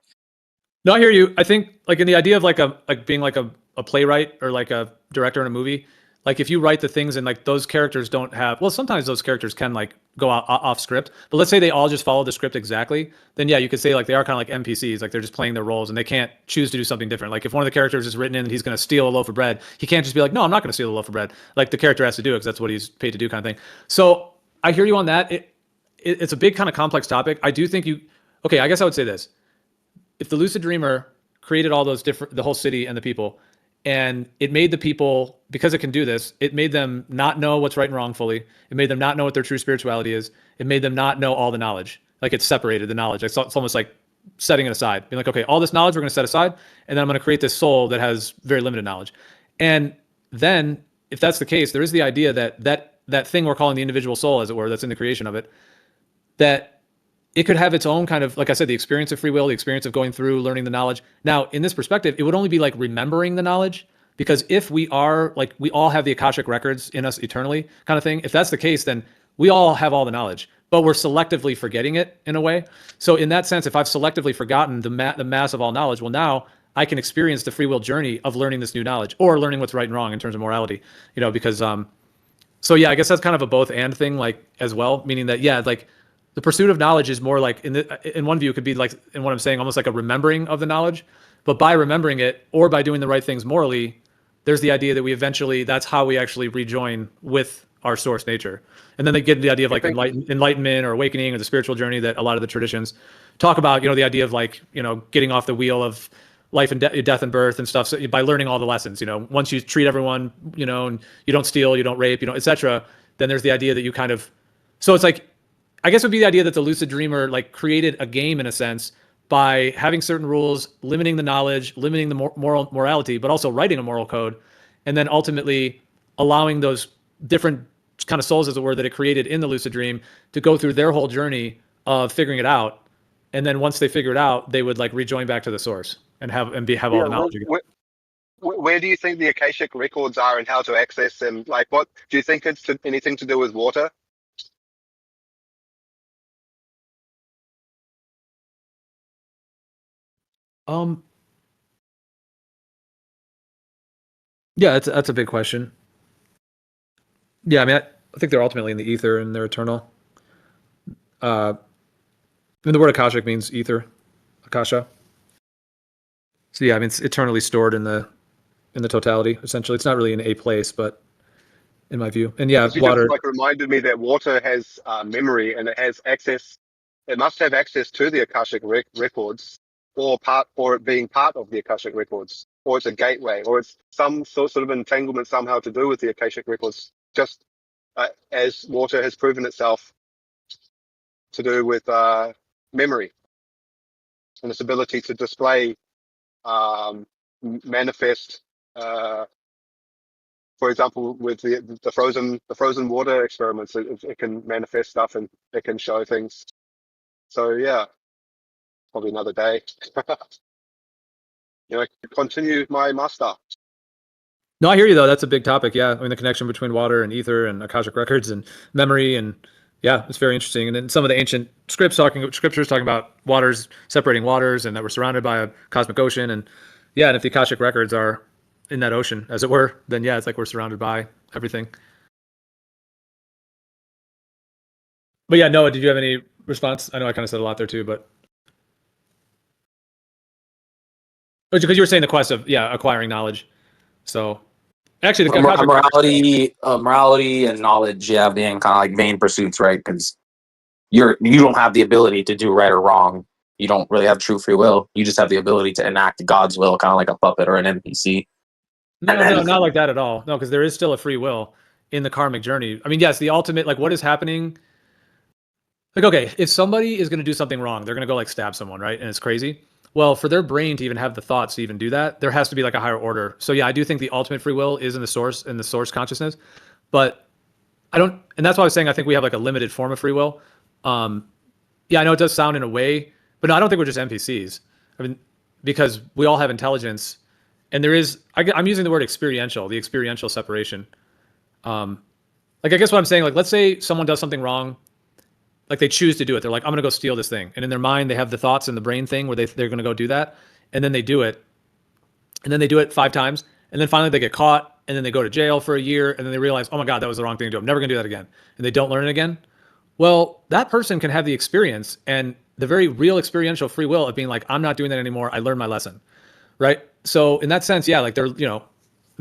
No, I hear you. I think like in the idea of like being like a playwright or like a director in a movie, like if you write the things and like those characters don't have, well, sometimes those characters can like go off script, but let's say they all just follow the script exactly, then yeah, you could say like they are kind of like NPCs, like they're just playing their roles and they can't choose to do something different. Like if one of the characters is written in that he's going to steal a loaf of bread, he can't just be like, no, I'm not going to steal a loaf of bread. Like the character has to do it because that's what he's paid to do, kind of thing. So I hear you on that. It's a big kind of complex topic. I do think okay, I guess I would say this. If the lucid dreamer created all those the whole city and the people, And it made the people, because it can do this, it made them not know what's right and wrong fully. It made them not know what their true spirituality is. It made them not know all the knowledge. Like it separated the knowledge. It's almost like setting it aside, being like, okay, all this knowledge we're going to set aside, and then I'm going to create this soul that has very limited knowledge. And then, if that's the case, there is the idea that thing we're calling the individual soul, as it were, that's in the creation of it, that it could have its own kind of, like I said, the experience of free will, the experience of going through, learning the knowledge. Now, in this perspective, it would only be like remembering the knowledge, because if we are like, we all have the Akashic records in us eternally kind of thing. If that's the case, then we all have all the knowledge, but we're selectively forgetting it in a way. So in that sense, if I've selectively forgotten the mass of all knowledge, well, now I can experience the free will journey of learning this new knowledge, or learning what's right and wrong in terms of morality, because, so yeah, I guess that's kind of a both and thing, like, as well, meaning that, yeah, like the pursuit of knowledge is more like, in one view, it could be like, in what I'm saying, almost like a remembering of the knowledge. But by remembering it, or by doing the right things morally, there's the idea that we eventually, that's how we actually rejoin with our source nature. And then they get the idea of like enlightenment or awakening, or the spiritual journey that a lot of the traditions talk about, the idea of like, getting off the wheel of life and death and birth and stuff. So by learning all the lessons, once you treat everyone, and you don't steal, you don't rape, etc., then there's the idea that you kind of, so it's like, I guess it would be the idea that the lucid dreamer like created a game in a sense by having certain rules, limiting the knowledge, limiting the morality, but also writing a moral code, and then ultimately allowing those different kind of souls, as it were, that it created in the lucid dream to go through their whole journey of figuring it out. And then once they figure it out, they would like rejoin back to the source and have all the knowledge again. Where do you think the Akashic records are and how to access them? Like, what do you think it's anything to do with water? Yeah, that's a big question. Yeah, I mean, I think they're ultimately in the ether and they're eternal. I mean, the word Akashic means ether, Akasha. So yeah, I mean, it's eternally stored in the totality. Essentially, it's not really in a place, but in my view, and yeah, You water. just like reminded me that water has memory and it has access. It must have access to the Akashic records, or it being part of the Akashic records, or it's a gateway, or it's some sort of entanglement somehow to do with the Akashic records. Just as water has proven itself to do with memory and its ability to display, manifest. For example, with the frozen water experiments, it can manifest stuff and it can show things. So yeah, probably another day. Continue my master. No, I hear you though. That's a big topic. Yeah, I mean, the connection between water and ether and Akashic records and memory, and yeah, it's very interesting. And then some of the ancient scriptures talking about waters, separating waters, and that we're surrounded by a cosmic ocean. And yeah, and if the Akashic records are in that ocean, as it were, then yeah, it's like we're surrounded by everything. But yeah, Noah, did you have any response? I know I kind of said a lot there too, but because you were saying the quest of acquiring knowledge. So actually, the morality and knowledge, being kind of like vain pursuits, right? Because you don't have the ability to do right or wrong. You don't really have true free will. You just have the ability to enact God's will, kind of like a puppet or an NPC. No, not like that at all. No, because there is still a free will in the karmic journey. I mean, yes, the ultimate, like what is happening. Like, okay, if somebody is going to do something wrong, they're going to go like stab someone, right? And it's crazy. Well, for their brain to even have the thoughts to even do that, there has to be like a higher order. So yeah, I do think the ultimate free will is in the source consciousness, but I don't, and that's why I was saying I think we have like a limited form of free will. Yeah, I know it does sound in a way, but no, I don't think we're just NPCs. I mean, because we all have intelligence, and there is, I'm using the word experiential, the experiential separation. Like I guess what I'm saying, like let's say someone does something wrong. Like they choose to do it. They're like, I'm going to go steal this thing. And in their mind, they have the thoughts and the brain thing where they're going to go do that. And then they do it. And then they do it 5 times. And then finally they get caught. And then they go to jail for a year. And then they realize, oh my God, that was the wrong thing to do. I'm never going to do that again. And they don't learn it again. Well, that person can have the experience and the very real experiential free will of being like, I'm not doing that anymore. I learned my lesson. Right. So in that sense, yeah, like they're,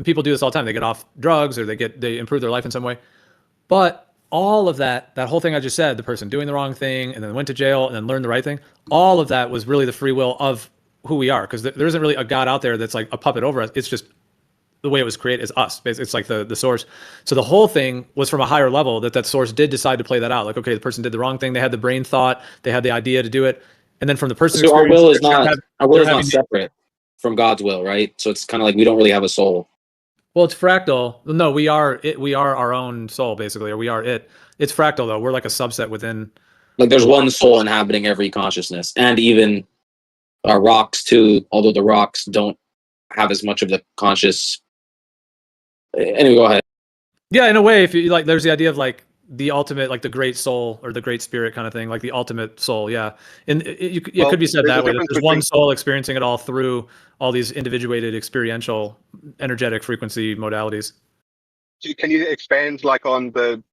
people do this all the time. They get off drugs or they improve their life in some way. But all of that whole thing I just said, the person doing the wrong thing and then went to jail and then learned the right thing, all of that was really the free will of who we are. Because there isn't really a God out there that's like a puppet over us. It's just the way it was created is us. It's like the source. So the whole thing was from a higher level that source did decide to play that out. Like, okay, the person did the wrong thing. They had the brain thought. They had the idea to do it. And then from the person's So our experience, will is they're not having, our will they're is not having separate from God's will, right? So it's kind of like we don't really have a soul. well, it's fractal. No, we are it. We are our own soul, basically, or we are it. It's fractal though. We're like a subset within. Like there's the one soul inhabiting every consciousness, and even rocks too. Although the rocks don't have as much of the conscious. Anyway, go ahead. Yeah, in a way, if you like, there's the idea of like the ultimate, like the great soul or the great spirit kind of thing, like the ultimate soul. Yeah, and it Well, could be said there's a that way. That difference there's one between. soul experiencing it all through all these individuated, experiential, energetic frequency modalities. Can you expand like on the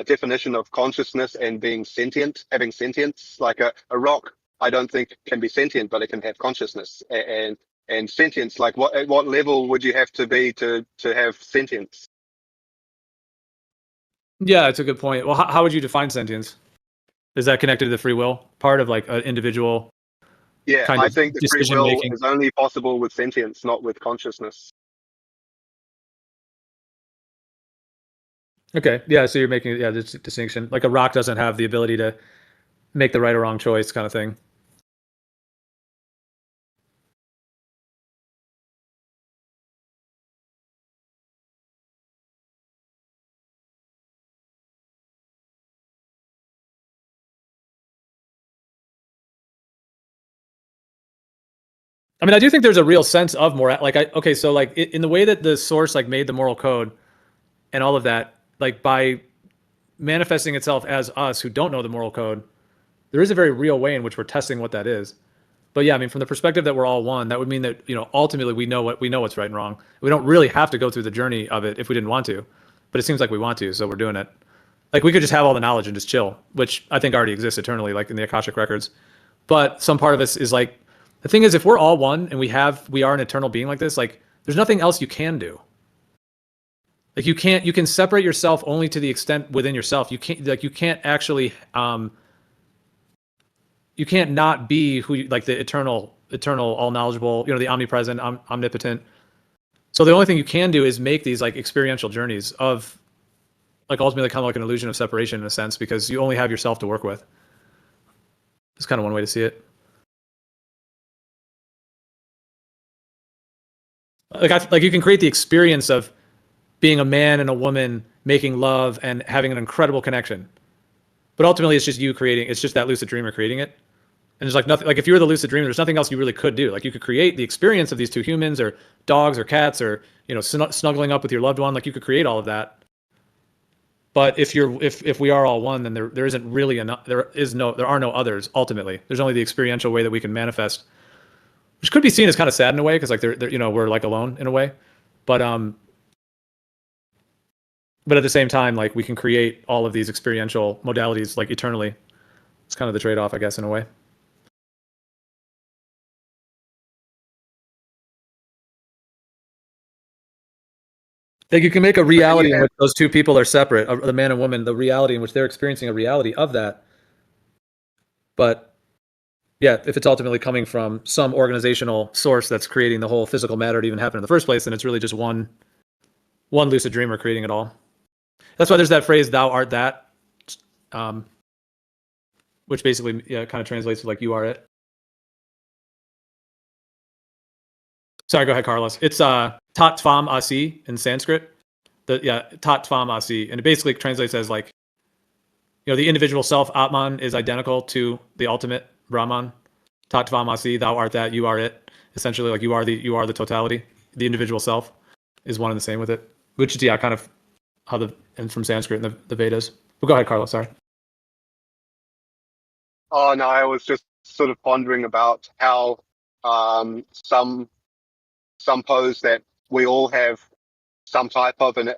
definition of consciousness and being sentient, having sentience? Like a rock, I don't think can be sentient, but it can have consciousness and sentience. Like at what level would you have to be to have sentience? Yeah, it's a good point. Well, how would you define sentience? Is that connected to the free will part of like an individual Yeah, kind I of think the free decision will making? is only possible with sentience, not with consciousness. Okay, yeah. So you're making this distinction. Like a rock doesn't have the ability to make the right or wrong choice, kind of thing. I mean, I do think there's a real sense of moral. Like, okay, so like in the way that the source like made the moral code and all of that, like by manifesting itself as us who don't know the moral code, there is a very real way in which we're testing what that is. But yeah, I mean, from the perspective that we're all one, that would mean that ultimately we know what's right and wrong. We don't really have to go through the journey of it if we didn't want to, but it seems like we want to, so we're doing it. Like we could just have all the knowledge and just chill, which I think already exists eternally, like in the Akashic records. But some part of us is like, the thing is, if we're all one and we are an eternal being like this, like there's nothing else you can do. Like you can separate yourself only to the extent within yourself. You can't actually you can't not be who like the eternal, all knowledgeable, the omnipresent, omnipotent. So the only thing you can do is make these like experiential journeys of like ultimately kind of like an illusion of separation in a sense, because you only have yourself to work with. It's kind of one way to see it. Like you can create the experience of being a man and a woman making love and having an incredible connection, but ultimately it's just you creating. It's just that lucid dreamer creating it. And there's like nothing, like if you were the lucid dreamer, there's nothing else you really could do. Like you could create the experience of these two humans or dogs or cats or, snuggling up with your loved one. Like you could create all of that. But if we are all one, then there isn't really enough, there are no others ultimately. There's only the experiential way that we can manifest, which could be seen as kind of sad in a way. Cause like we're like alone in a way, but at the same time, like we can create all of these experiential modalities like eternally. It's kind of the trade-off, I guess, in a way. Like you can make a reality in which those two people are separate, the man and woman, the reality in which they're experiencing a reality of that. But yeah, if it's ultimately coming from some organizational source that's creating the whole physical matter to even happen in the first place, then it's really just one lucid dreamer creating it all. That's why there's that phrase, "Thou art that," which basically kind of translates to like "you are it." Sorry, go ahead, Carlos. It's Tat Tvam Asi in Sanskrit. Tat Tvam Asi, and it basically translates as like, the individual self Atman is identical to the ultimate Brahman. Tat Tvam Asi, thou art that, you are it. Essentially, like you are the totality. The individual self is one and the same with it. Which is kind of how and from Sanskrit and the Vedas. But go ahead, Carlos. Sorry. Oh no, I was just sort of pondering about how some pose that we all have some type of an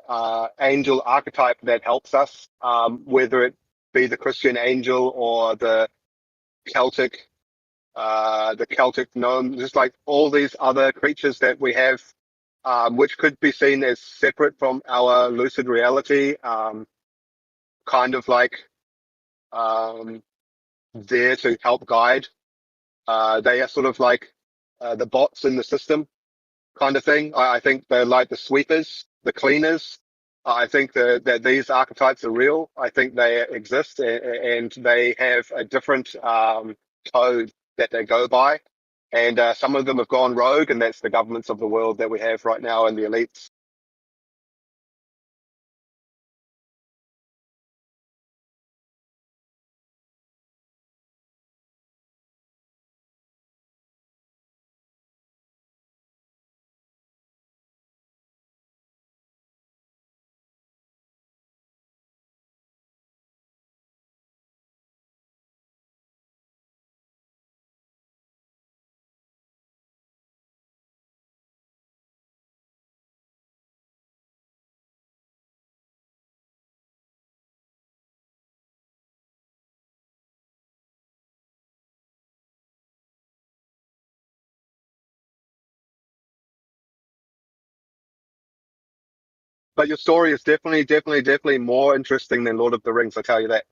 angel archetype that helps us, whether it be the Christian angel or the Celtic gnome, just like all these other creatures that we have, which could be seen as separate from our lucid reality, kind of like there to help guide. They are sort of like the bots in the system. kind of thing. I think they're like the sweepers, the cleaners. I think that these archetypes are real. I think they exist, and they have a different code that they go by. And some of them have gone rogue, and that's the governments of the world that we have right now and the elites. But your story is definitely more interesting than Lord of the Rings. I tell you that.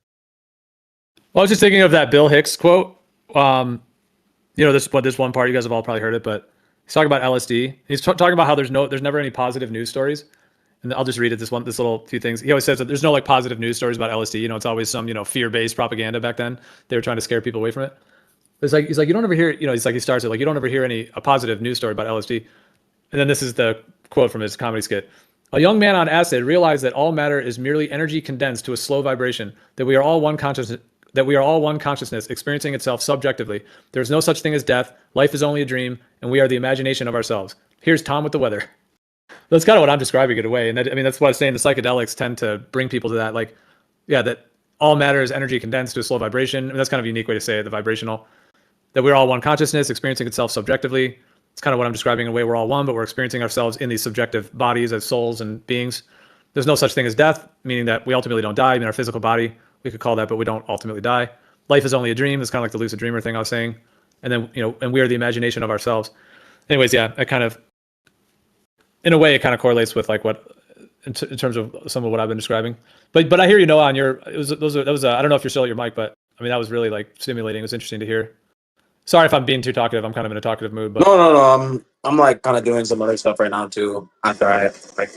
Well, I was just thinking of that Bill Hicks quote. This one part you guys have all probably heard it, but he's talking about LSD. He's talking about how there's never any positive news stories. And I'll just read it. This little few things. He always says that there's no like positive news stories about LSD. It's always some fear-based propaganda. Back then, they were trying to scare people away from it. It's like he's like you don't ever hear. He starts it like you don't ever hear a positive news story about LSD. And then this is the quote from his comedy skit. A young man on acid realized that all matter is merely energy condensed to a slow vibration, that we are all one consciousness experiencing itself subjectively. There is no such thing as death. Life is only a dream, and we are the imagination of ourselves. Here's Tom with the weather. That's kind of what I'm describing it away. And that's what I was saying. The psychedelics tend to bring people to that, like, yeah, that all matter is energy condensed to a slow vibration. I mean, that's kind of a unique way to say it, the vibrational. That we're all one consciousness experiencing itself subjectively. It's kind of what I'm describing in a way we're all one, but we're experiencing ourselves in these subjective bodies as souls and beings. There's no such thing as death, meaning that we ultimately don't die. I mean, our physical body, we could call that, but we don't ultimately die. Life is only a dream. It's kind of like the lucid dreamer thing I was saying. And then, and we are the imagination of ourselves. Anyways, yeah, it kind of, in a way, it kind of correlates with like what, in terms of some of what I've been describing. But I hear on your, I don't know if you're still at your mic, but I mean, that was really like stimulating. It was interesting to hear. Sorry if I'm being too talkative. I'm kind of in a talkative mood, but No. I'm like kind of doing some other stuff right now too. After I like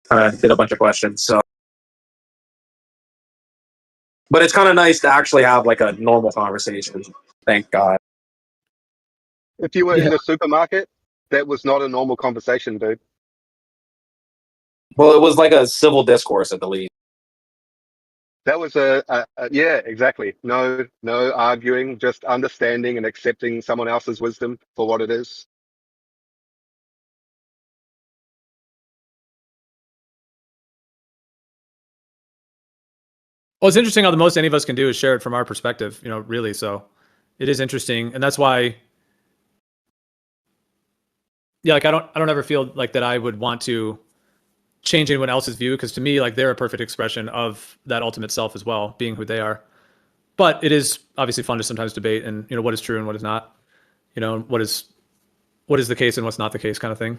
kind of did a bunch of questions, so. But it's kind of nice to actually have like a normal conversation. Thank God. If you were Yeah. in a supermarket, that was not a normal conversation, dude. Well, it was like a civil discourse at the least. That was yeah, exactly. No arguing, just understanding and accepting someone else's wisdom for what it is. Well, it's interesting how the most any of us can do is share it from our perspective, really. So it is interesting. And that's why, yeah, like I don't ever feel like that I would want to change anyone else's view. Cause to me, like they're a perfect expression of that ultimate self as well, being who they are. But it is obviously fun to sometimes debate and, what is true and what is not, what is the case and what's not the case kind of thing.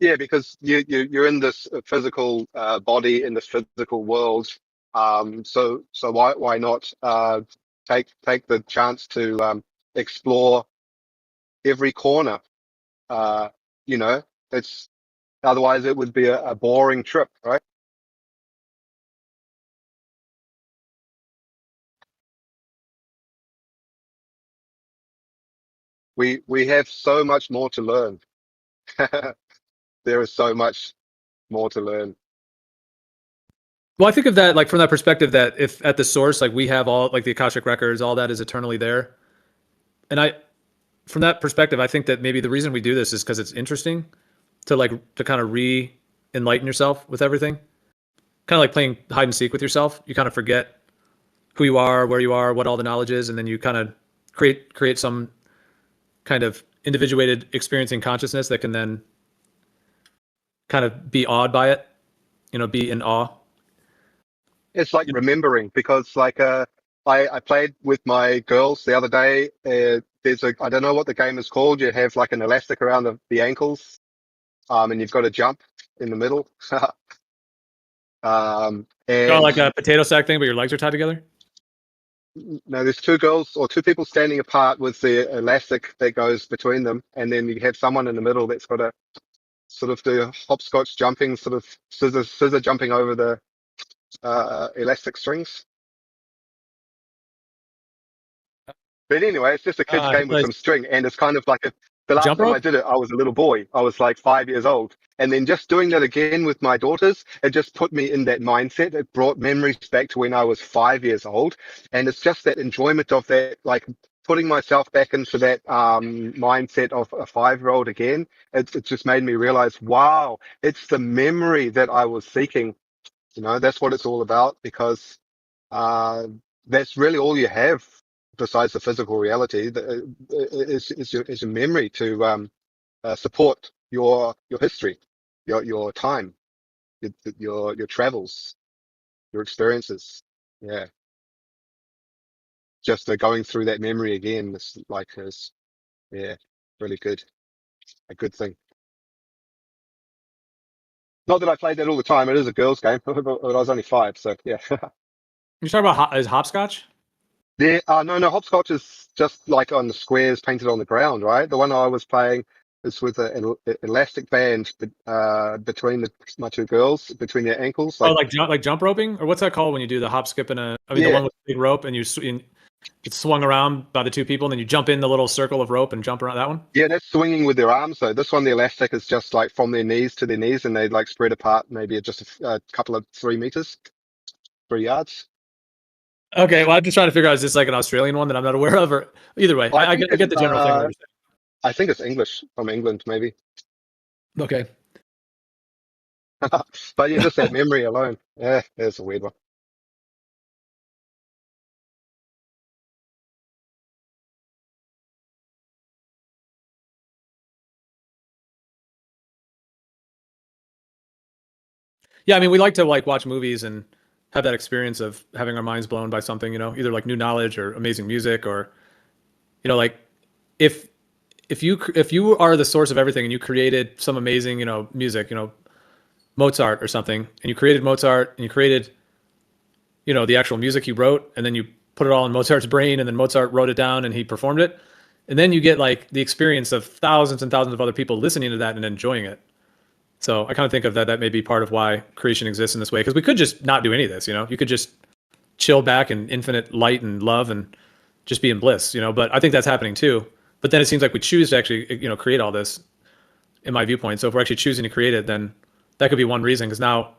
Yeah, because you're in this physical body in this physical world. So why not take the chance to explore every corner? Uh, you know, it's otherwise it would be a boring trip, right? We have so much more to learn. There is so much more to learn. Well, I think of that like from that perspective that if at the source, like we have all like the Akashic records, all that is eternally there. And from that perspective, I think that maybe the reason we do this is because it's interesting to kind of enlighten yourself with everything. Kind of like playing hide and seek with yourself. You kind of forget who you are, where you are, what all the knowledge is, and then you kind of create some kind of individuated experiencing consciousness that can then kind of be awed by it, be in awe. It's like remembering because like I played with my girls the other day. There's I don't know what the game is called. You have like an elastic around the ankles, and you've got to jump in the middle. Oh, And like a potato sack thing, but your legs are tied together. No, there's two girls or two people standing apart with the elastic that goes between them, and then you have someone in the middle that's got to sort of do hopscotch jumping, sort of scissor jumping over the elastic strings. But anyway, it's just a kid's He game with plays some string, and it's kind of like the last jump time I rope. did it, I was a little boy. I was like 5 years old, and then just doing that again with my daughters, it just put me in that mindset. It brought memories back to when I was 5 years old, and it's just that enjoyment of that, like putting myself back into that mindset of a 5-year-old again. It just made me realize, wow, it's the memory that I was seeking. That's what it's all about, because uh, that's really all you have besides the physical reality. Is your memory to support your history, your time, your travels, your experiences. Yeah, just going through that memory again is yeah, really good, a good thing. Not that I played that all the time. It is a girls' game, but I was only 5, so yeah. You talking about is hopscotch? No, hopscotch is just like on the squares painted on the ground, right? The one I was playing is with an elastic band between my two girls, between their ankles. Oh, Like, like jump roping, or what's that called when you do the hop, skip, and a? I mean, the yeah, one with the big rope, and it's swung around by the two people, and then you jump in the little circle of rope and jump around that one. yeah, that's swinging with their arms. So this one, the elastic is just like from their knees to their knees, and they like spread apart, maybe just a couple of 3 meters, 3 yards. Okay, well, I'm just trying to figure out is this like an Australian one that I'm not aware of, or either way, I I think get the general thing. Of I think it's English from England, maybe. okay. But yeah, just that memory alone. Yeah, it's a weird one. Yeah, I mean, we like to like watch movies and have that experience of having our minds blown by something, either like new knowledge or amazing music, or like if if you are the source of everything and you created some amazing, music, Mozart or something, and you created Mozart and you created, the actual music he wrote, and then you put it all in Mozart's brain, and then Mozart wrote it down and he performed it, and then you get like the experience of thousands and thousands of other people listening to that and enjoying it. So I kind of think of that may be part of why creation exists in this way, because we could just not do any of this. You could just chill back in infinite light and love and just be in bliss. But I think that's happening too. But then it seems like we choose to actually, create all this, in my viewpoint. So if we're actually choosing to create it, then that could be one reason, because now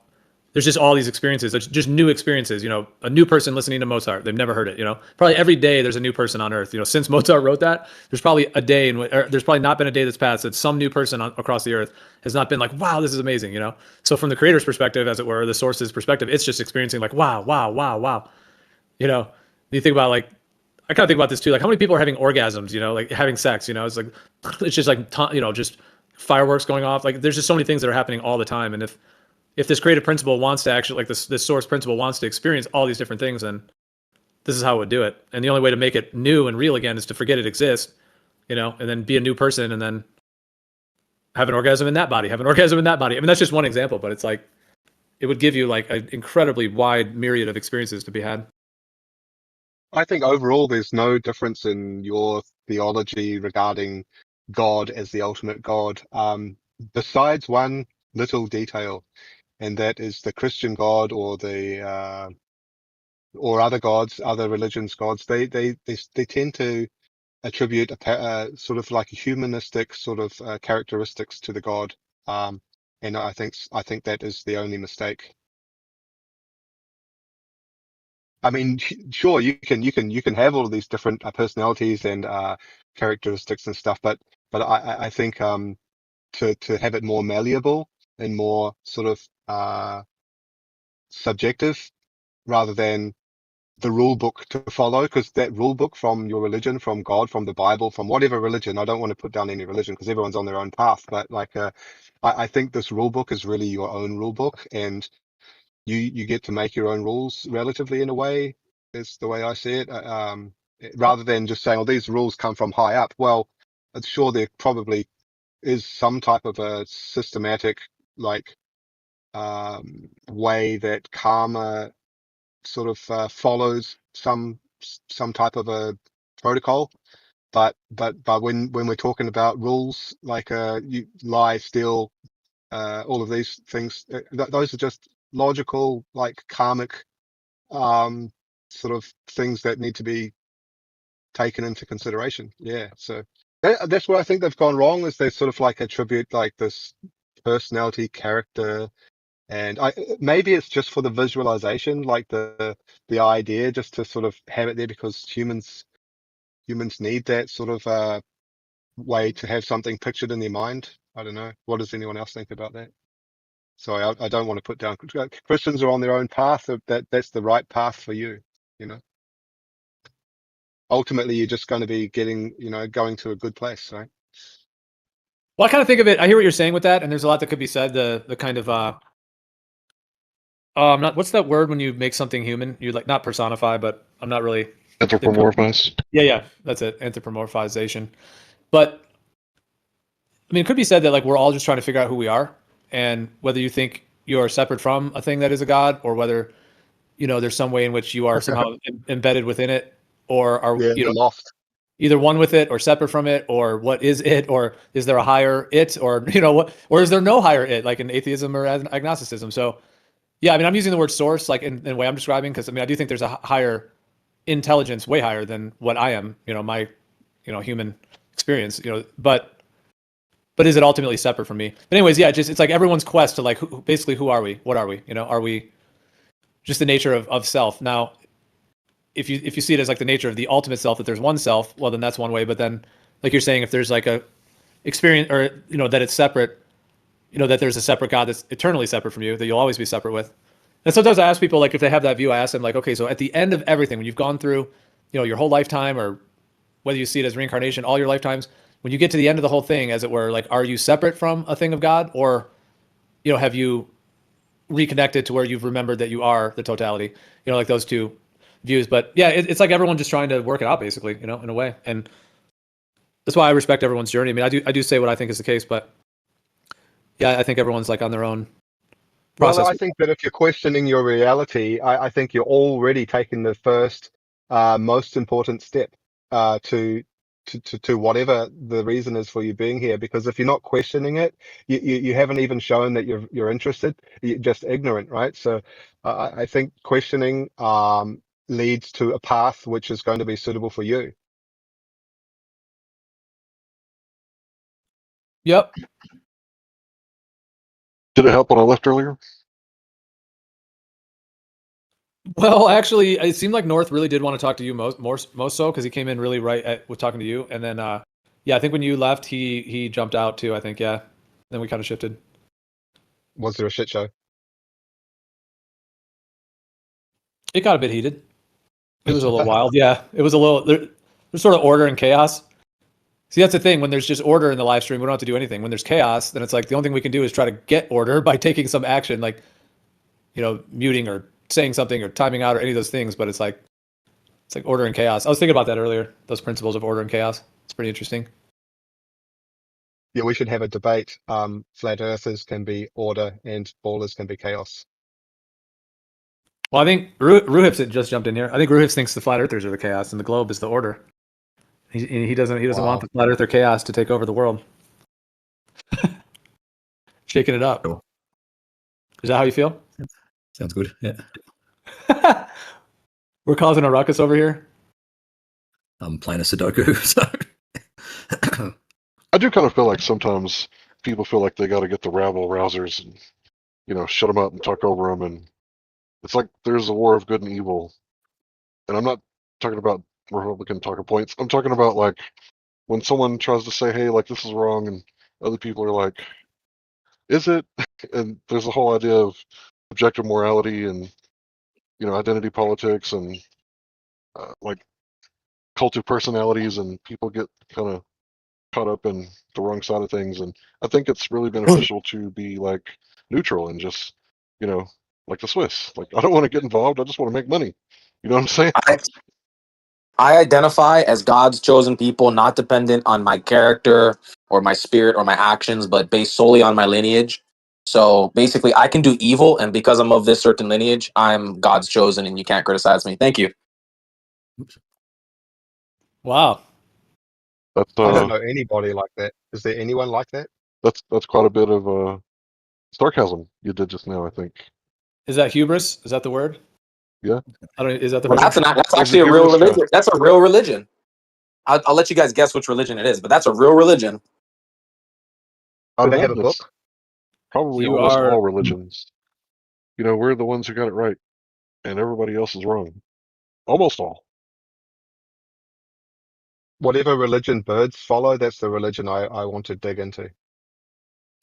there's just all these experiences. There's just new experiences. A new person listening to Mozart. They've never heard it. Probably every day there's a new person on Earth. Since Mozart wrote that, there's probably a day, there's probably not been a day that's passed that some new person across the Earth has not been like, wow, this is amazing. So from the creator's perspective, as it were, the source's perspective, it's just experiencing like, wow, wow, wow, wow. You think about like, I kind of think about this too. Like, how many people are having orgasms? Like having sex. It's like, it's just like, just fireworks going off. Like, there's just so many things that are happening all the time. And if this creative principle wants to actually, like this source principle wants to experience all these different things, then this is how it would do it. And the only way to make it new and real again is to forget it exists, and then be a new person, and then have an orgasm in that body, have an orgasm in that body. I mean, that's just one example, but it's like, it would give you like an incredibly wide myriad of experiences to be had. I think overall, there's no difference in your theology regarding God as the ultimate God, besides one little detail, and that is the Christian God or the or other gods, other religions' gods. They tend to attribute sort of like a humanistic sort of characteristics to the god, and I think that is the only mistake. I mean, sure, you can have all of these different personalities and characteristics and stuff, but I think to have it more malleable and more sort of subjective rather than the rule book to follow, because that rule book from your religion, from God, from the Bible, from whatever religion, I don't want to put down any religion because everyone's on their own path, but like I think this rule book is really your own rule book, and you get to make your own rules relatively, in a way, is the way I see it. Rather than just saying, oh, these rules come from high up. Well, it's sure there probably is some type of a systematic, like, way that karma sort of follows some some type of a protocol. But when we're talking about rules like you lie, steal, all of these things, those are just logical, like karmic sort of things that need to be taken into consideration. Yeah, so that's where I think they've gone wrong, is they sort of like attribute like this personality, character, and maybe it's just for the visualization, like the idea, just to sort of have it there because humans need that sort of way to have something pictured in their mind. I don't know. What does anyone else think about that? Sorry, I don't want to put down. Christians are on their own path. That's the right path for you. You know, ultimately, you're just going to be getting, going to a good place, right? Well, I kind of think of it. I hear what you're saying with that, and there's a lot that could be said. The kind of not what's that word when you make something human? You like not personify, but I'm not really Anthropomorphize. Yeah, that's it. Anthropomorphization. But I mean, it could be said that like we're all just trying to figure out who we are, and whether you think you're separate from a thing that is a god, or whether there's some way in which you are somehow embedded within it, or are Yeah, lost. either one with it or separate from it, or what is it, or is there a higher it, or what, or is there no higher it, like in atheism or agnosticism? So yeah, I mean, I'm using the word source like in the way I'm describing, because I mean I do think there's a higher intelligence, way higher than what I am, my human experience, but is it ultimately separate from me? But anyways, yeah, it's like everyone's quest to like basically who are we? What are we? Are we just the nature of self? Now, if you see it as like the nature of the ultimate self, that there's one self, well then that's one way. But then, like you're saying, if there's like a experience, or that it's separate, that there's a separate God that's eternally separate from you, that you'll always be separate with. And sometimes I ask people, like, if they have that view, I ask them, like, okay, so at the end of everything, when you've gone through, your whole lifetime, or whether you see it as reincarnation, all your lifetimes, when you get to the end of the whole thing, as it were, like, are you separate from a thing of God, or, have you reconnected to where you've remembered that you are the totality? Like those two views. But yeah, it's like everyone just trying to work it out, basically, in a way. And that's why I respect everyone's journey. I mean, I do say what I think is the case, but yeah, I think everyone's like on their own process. Well, I think that if you're questioning your reality, I think you're already taking the first, most important step to whatever the reason is for you being here. Because if you're not questioning it, you haven't even shown that you're interested. You're just ignorant, right? So I think questioning leads to a path which is going to be suitable for you. Yep. Did it help when I left earlier? Well, actually, it seemed like North really did want to talk to you most so, because he came in really with talking to you, and then yeah, I think when you left, he jumped out too. I think, yeah. Then we kind of shifted. Was there a shit show? It got a bit heated. It was a little wild. Yeah, it was a little. There's sort of order and chaos. See, that's the thing. When there's just order in the live stream, we don't have to do anything. When there's chaos, then it's like the only thing we can do is try to get order by taking some action, like muting or saying something or timing out or any of those things. But it's like order and chaos. I was thinking about that earlier. Those principles of order and chaos. It's pretty interesting. Yeah, we should have a debate. Flat earthers can be order and ballers can be chaos. Well, I think Ruhips just jumped in here. I think Ruhips thinks the flat earthers are the chaos and the globe is the order. He doesn't want the flat earther chaos to take over the world. Shaking it up. Cool. Is that how you feel? Sounds good. Yeah. We're causing a ruckus over here. I'm playing a Sudoku, so I do kind of feel like sometimes people feel like they got to get the rabble rousers and shut them up and talk over them, and it's like there's a war of good and evil. And I'm not talking about Republican talking points. I'm talking about like when someone tries to say, "Hey, like this is wrong," and other people are like, "Is it?" And there's the whole idea of objective morality and identity politics and like cult of personalities, and people get kind of caught up in the wrong side of things. And I think it's really beneficial to be like neutral and just like the Swiss. Like I don't want to get involved. I just want to make money. You know what I'm saying? I identify as God's chosen people, not dependent on my character or my spirit or my actions, but based solely on my lineage. So basically, I can do evil, and because I'm of this certain lineage, I'm God's chosen, and you can't criticize me. Thank you. Oops. Wow. That's I don't know anybody like that. Is there anyone like that? that's quite a bit of sarcasm you did just now. I think. Is that hubris? Is that the word? Yeah. I don't. Is that the Well, word? that's Is actually it a real hubris, religion. Josh? That's a real religion. I'll let you guys guess which religion it is, but that's a real religion. I Do don't they have know. a book? It's probably You almost are. all religions. We're the ones who got it right, and everybody else is wrong. Almost all. Whatever religion birds follow, that's the religion I want to dig into. Is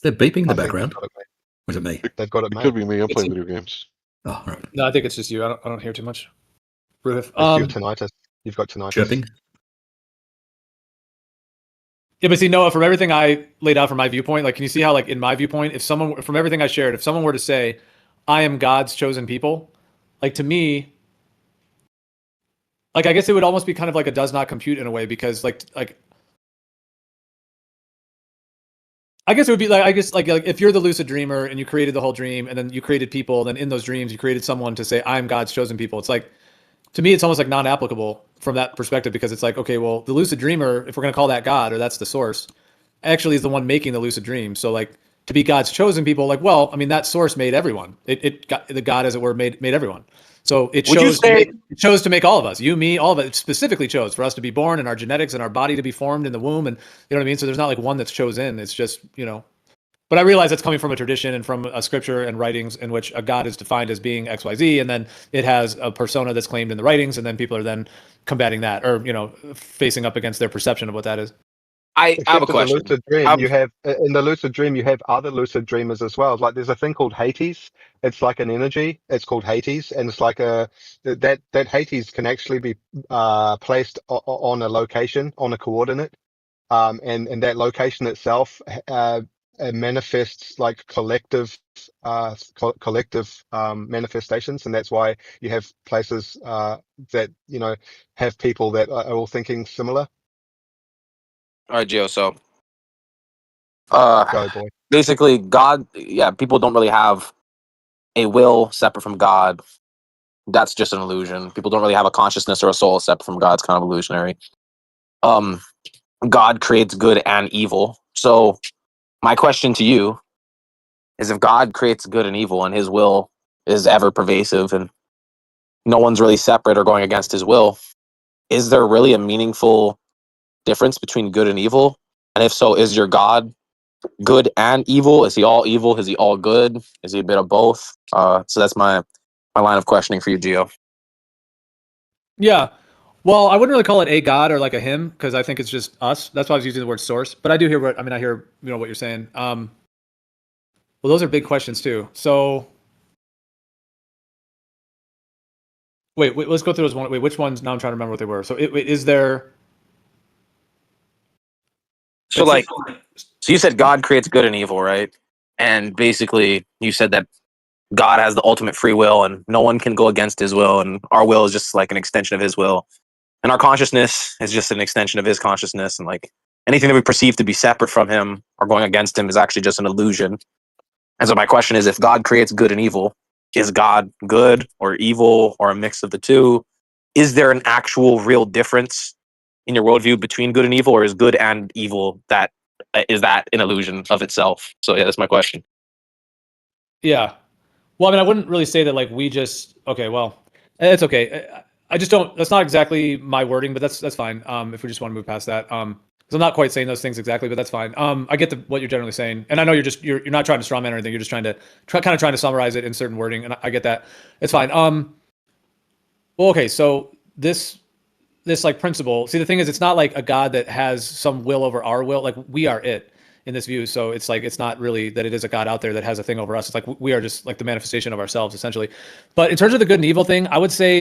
there beeping in the I think background? they've got it Or is it me? made. They've got it It could made. be me. I'm It's playing video games. Oh, right. No, I think it's just you. I don't hear too much. Rufus. It's your tinnitus. You've got tinnitus. Chirping. Yeah, but see, Noah, from everything I laid out from my viewpoint, like, can you see how, like, in my viewpoint, if someone, from everything I shared, if someone were to say, I am God's chosen people, like, to me, like, I guess it would almost be kind of like a does not compute in a way, because, like, I guess it would be like, I guess, like if you're the lucid dreamer and you created the whole dream and then you created people, and then in those dreams, you created someone to say, I'm God's chosen people. It's like, to me, it's almost like non-applicable from that perspective, because it's like, okay, well, the lucid dreamer, if we're going to call that God, or that's the source, actually is the one making the lucid dream. So, like, to be God's chosen people, like, well, I mean, that source made everyone. It got the God, as it were, made everyone. So it Would you chose say- it chose to make all of us, you, me, all of it. It specifically chose for us to be born, and our genetics and our body to be formed in the womb, and you know what I mean. So there's not like one that's chosen. It's just, you know. But I realize that's coming from a tradition and from a scripture and writings in which a God is defined as being X, Y, Z, and then it has a persona that's claimed in the writings, and then people are then combating that, or facing up against their perception of what that is. I have a Except in question. the lucid dream, I've- you have in the lucid dream you have other lucid dreamers as well. Like there's a thing called Hades. It's like an energy. It's called Hades, and it's like that Hades can actually be placed on a location, on a coordinate, and that location itself manifests like collective manifestations, and that's why you have places that have people that are all thinking similar. All right, Gio. So, Go boy. basically, God, yeah, people don't really have a will separate from God. That's just an illusion. People don't really have a consciousness or a soul separate from God. It's kind of illusionary. God creates good and evil. So, my question to you is, if God creates good and evil and his will is ever pervasive and no one's really separate or going against his will, is there really a meaningful difference between good and evil? And if so, is your God good and evil? Is he all evil? Is he all good? Is he a bit of both? So that's my line of questioning for you, Gio. Yeah. Well, I wouldn't really call it a God or like a him, because I think it's just us. That's why I was using the word source. But I do hear I hear what you're saying. Well, those are big questions too. So wait, let's go through those one. Wait, which ones? Now I'm trying to remember what they were. So is there? So so you said God creates good and evil, right? And basically, you said that God has the ultimate free will, and no one can go against his will, and our will is just like an extension of his will, and our consciousness is just an extension of his consciousness, and like anything that we perceive to be separate from him or going against him is actually just an illusion. And so my question is, if God creates good and evil, is God good or evil or a mix of the two? Is there an actual real difference in your worldview between good and evil, or is good and evil that an illusion of itself? So yeah, that's my question. Yeah. Well, I mean, I wouldn't really say that like we just okay. Well, it's okay. I just don't. That's not exactly my wording, but that's fine. If we just want to move past that, because I'm not quite saying those things exactly, but that's fine. I get what you're generally saying, and I know you're not trying to strawman or anything. You're just trying to summarize it in certain wording, and I get that. It's fine. Well, okay. So this like principle. See, the thing is, it's not like a God that has some will over our will. Like we are it in this view. So it's like, it's not really that it is a God out there that has a thing over us. It's like we are just like the manifestation of ourselves essentially. But in terms of the good and evil thing, I would say